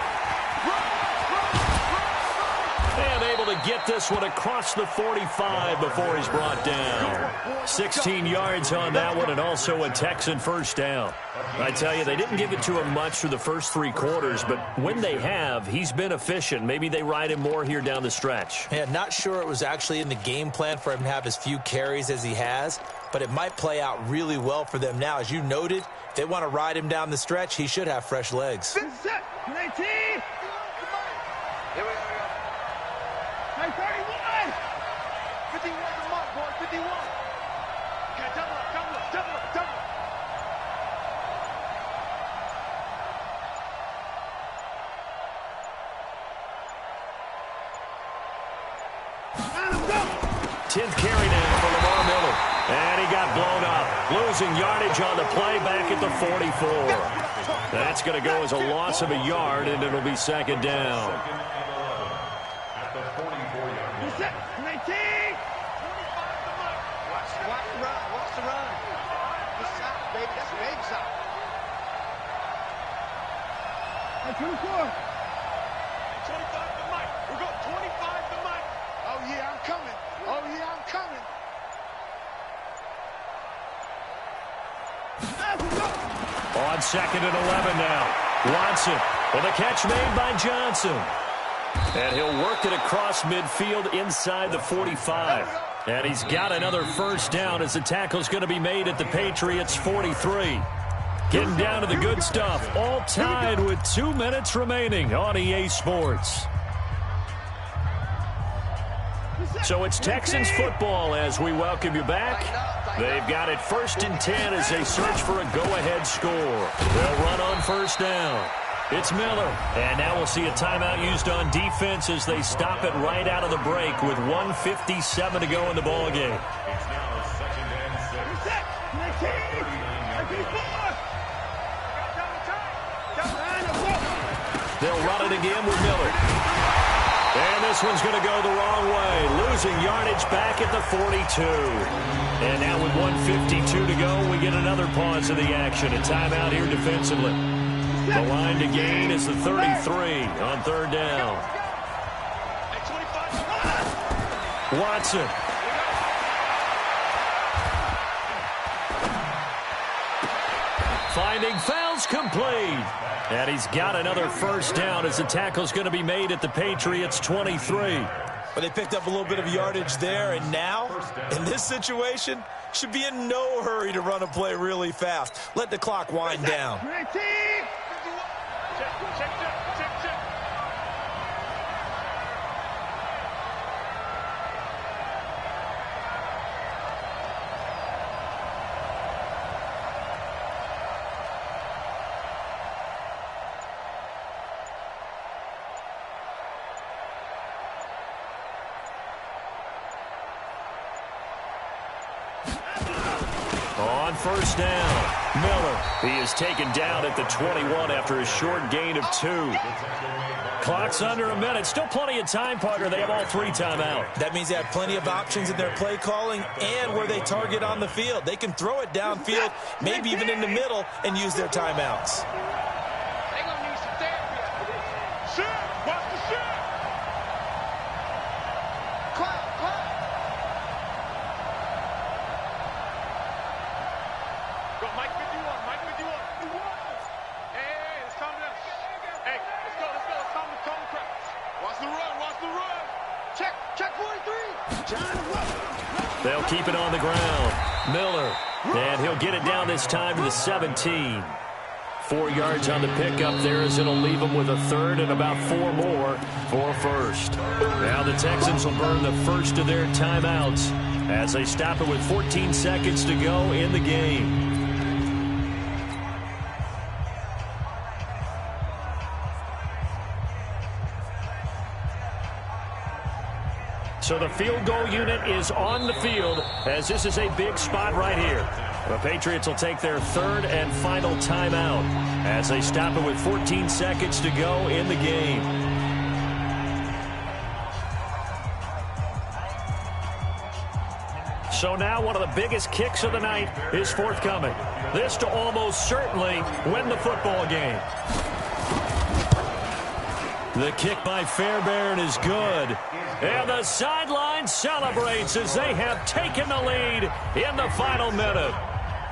And able to get this one across the 45 before he's brought down. 16 yards on that one, and also a Texan first down. I tell you, they didn't give it to him much through the first 3 quarters, but when they have, he's been efficient. Maybe they ride him more here down the stretch. Yeah, not sure it was actually in the game plan for him to have as few carries as he has, but it might play out really well for them now. As you noted, if they want to ride him down the stretch, he should have fresh legs. 19. Here we go. 31. 51 the mark, boy. 51. Okay, double up. Let him go. 10th carry now for Lamar Miller. And he got blown up. Losing yardage on the play back at the 44. That's going to go as a loss of a yard, and it'll be 2nd down. At the 44-yard line. 19. 25 the mark. Watch the run. Watch the run. Good shot, baby. That's a big shot. 24. 25 the mark. We go 25 the mark. Oh, yeah, I'm coming. Oh, yeah, I'm coming. On 2nd and 11 now. Watson with a catch made by Johnson. And he'll work it across midfield inside the 45. And he's got another first down as the tackle's going to be made at the Patriots' 43. Getting down to the good stuff. All tied with 2 minutes remaining on EA Sports. So it's Texans football as we welcome you back. They've got it 1st and 10 as they search for a go-ahead score. They'll run on first down. It's Miller. And now we'll see a timeout used on defense as they stop it right out of the break with 1:57 to go in the ballgame. It's now 2nd and 6. They'll run it again with Miller. And this one's going to go the wrong way. Losing yardage back at the 42. And now with 1:52 to go, we get another pause of the action. A timeout here defensively. The line to gain is the 33 on 3rd down. Watson. Finding fouls complete. And he's got another first down as the tackle's going to be made at the Patriots' 23. But they picked up a little bit of yardage there, and now, in this situation, should be in no hurry to run a play really fast. Let the clock wind down. On first down, Miller. He is taken down at the 21 after a short gain of 2. Clock's under a minute. Still plenty of time, partner. They have all 3 timeout. That means they have plenty of options in their play calling and where they target on the field. They can throw it downfield, maybe even in the middle, and use their timeouts. They're going to need some therapy. Shoot! Watch the shoot! Quiet. Go, Mike 51. Hey, let's calm down. Hey, let's go. Let's calm the crowd. Watch the run. Check 43. John, They'll keep it on the ground. Miller. And he'll get it down this time to the 17. 4 yards on the pickup there as it'll leave them with a 3rd and about 4 more for first. Now the Texans will burn the first of their timeouts as they stop it with 14 seconds to go in the game. So the field goal unit is on the field as this is a big spot right here. The Patriots will take their third and final timeout as they stop it with 14 seconds to go in the game. So now one of the biggest kicks of the night is forthcoming. This to almost certainly win the football game. The kick by Fairbairn is good. And the sideline celebrates as they have taken the lead in the final minute.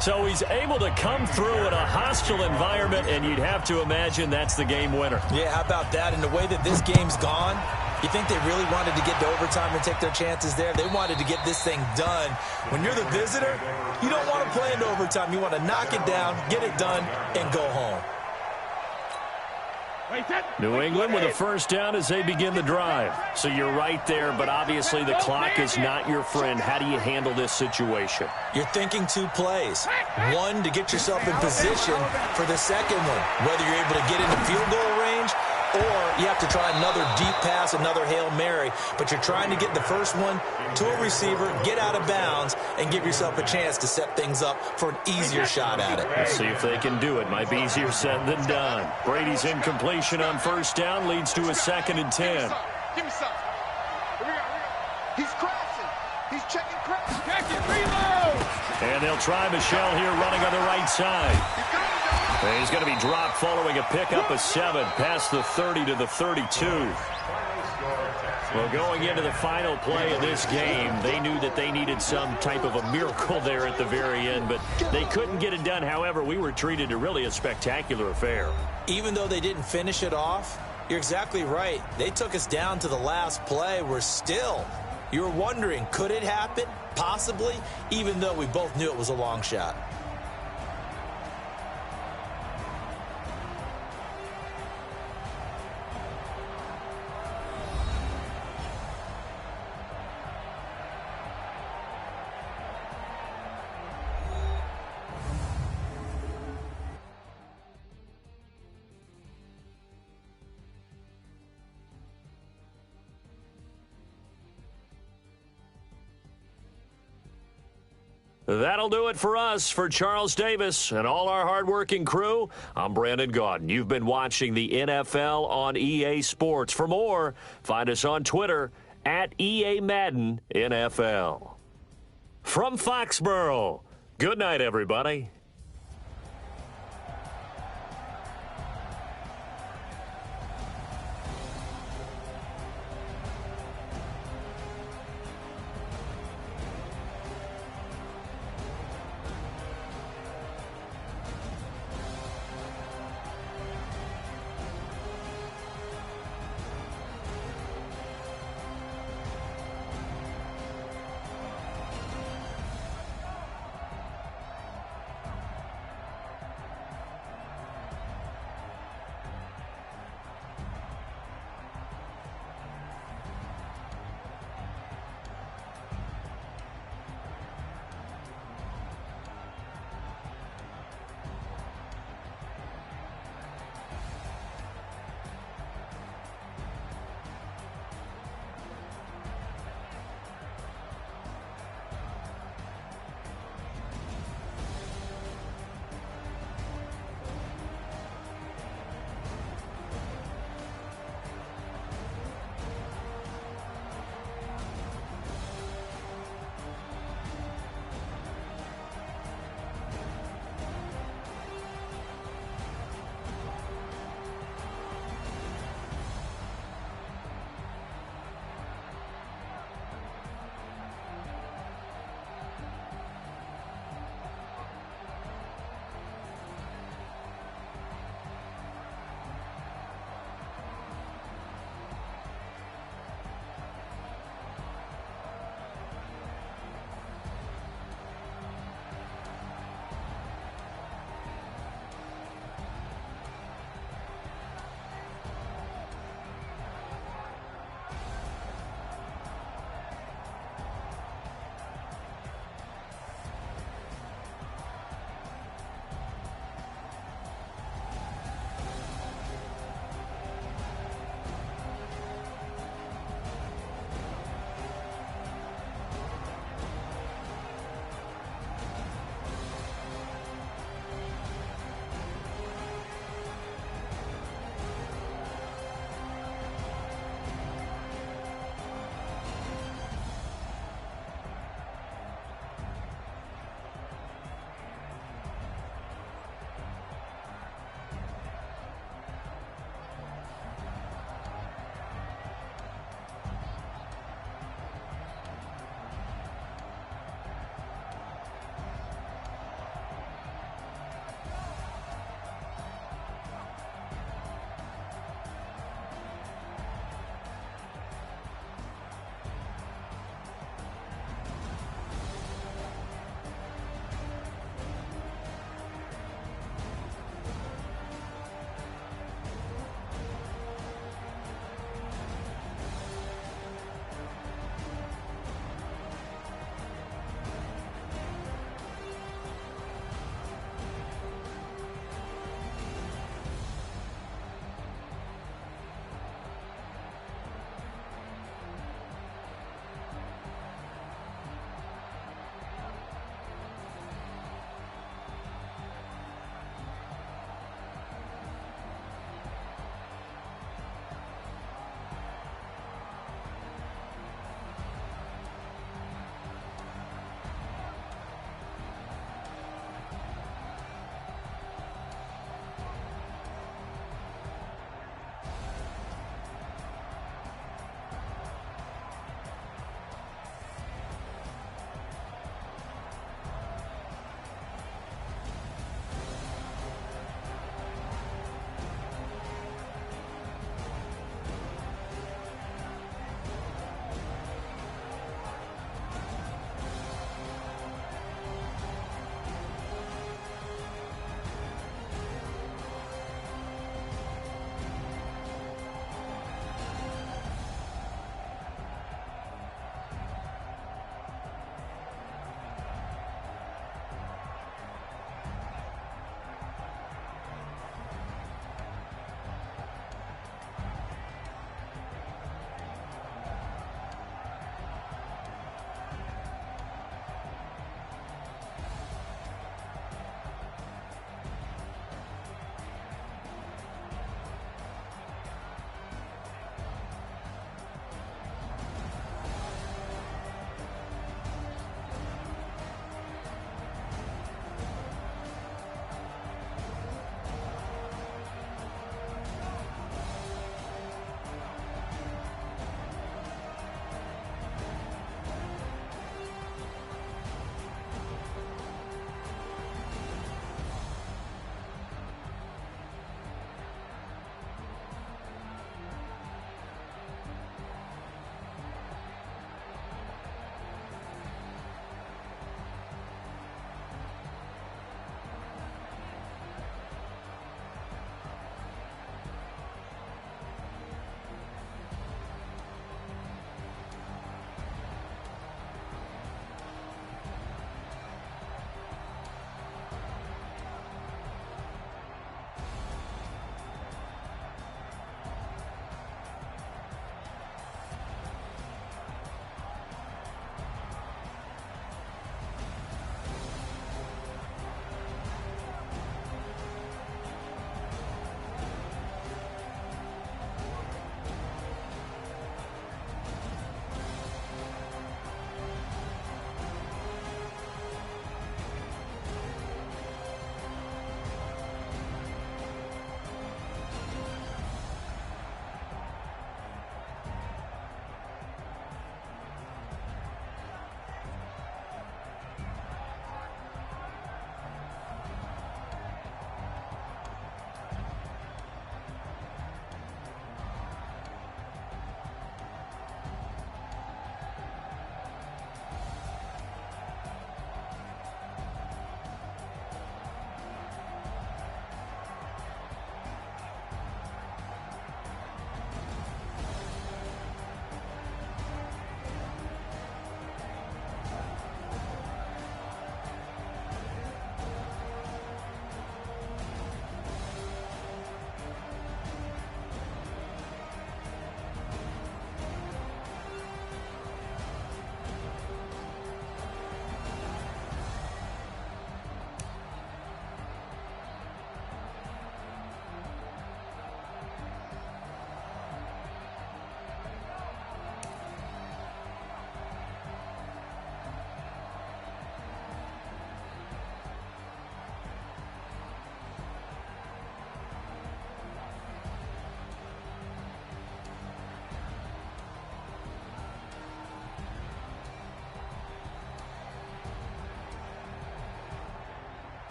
So he's able to come through in a hostile environment, and you'd have to imagine that's the game winner. Yeah, how about that? And the way that this game's gone, you think they really wanted to get to overtime and take their chances there? They wanted to get this thing done. When you're the visitor, you don't want to play into overtime. You want to knock it down, get it done, and go home. New England with a first down as they begin the drive. So you're right there, but obviously the clock is not your friend. How do you handle this situation? You're thinking 2 plays. One, to get yourself in position for the second one, whether you're able to get into field goal range or you have to try another deep pass, another Hail Mary. But you're trying to get the first one to a receiver, get out of bounds, and give yourself a chance to set things up for an easier shot at it. Let's see if they can do it. Might be easier said than done. Brady's incompletion on first down leads to a 2nd and 10. Give me some. He's crashing. He's checking crash. Check it, reload. And they'll try Michelle here running on the right side. And he's going to be dropped following a pickup of 7 past the 30 to the 32. Well, going into the final play of this game, they knew that they needed some type of a miracle there at the very end, but they couldn't get it done. However, we were treated to really a spectacular affair. Even though they didn't finish it off, you're exactly right. They took us down to the last play. We're still, you were wondering, could it happen? Possibly, even though we both knew it was a long shot. That'll do it for us. For Charles Davis and all our hardworking crew, I'm Brandon Gaudin. You've been watching the NFL on EA Sports. For more, find us on Twitter at EA Madden NFL. From Foxborough, good night, everybody.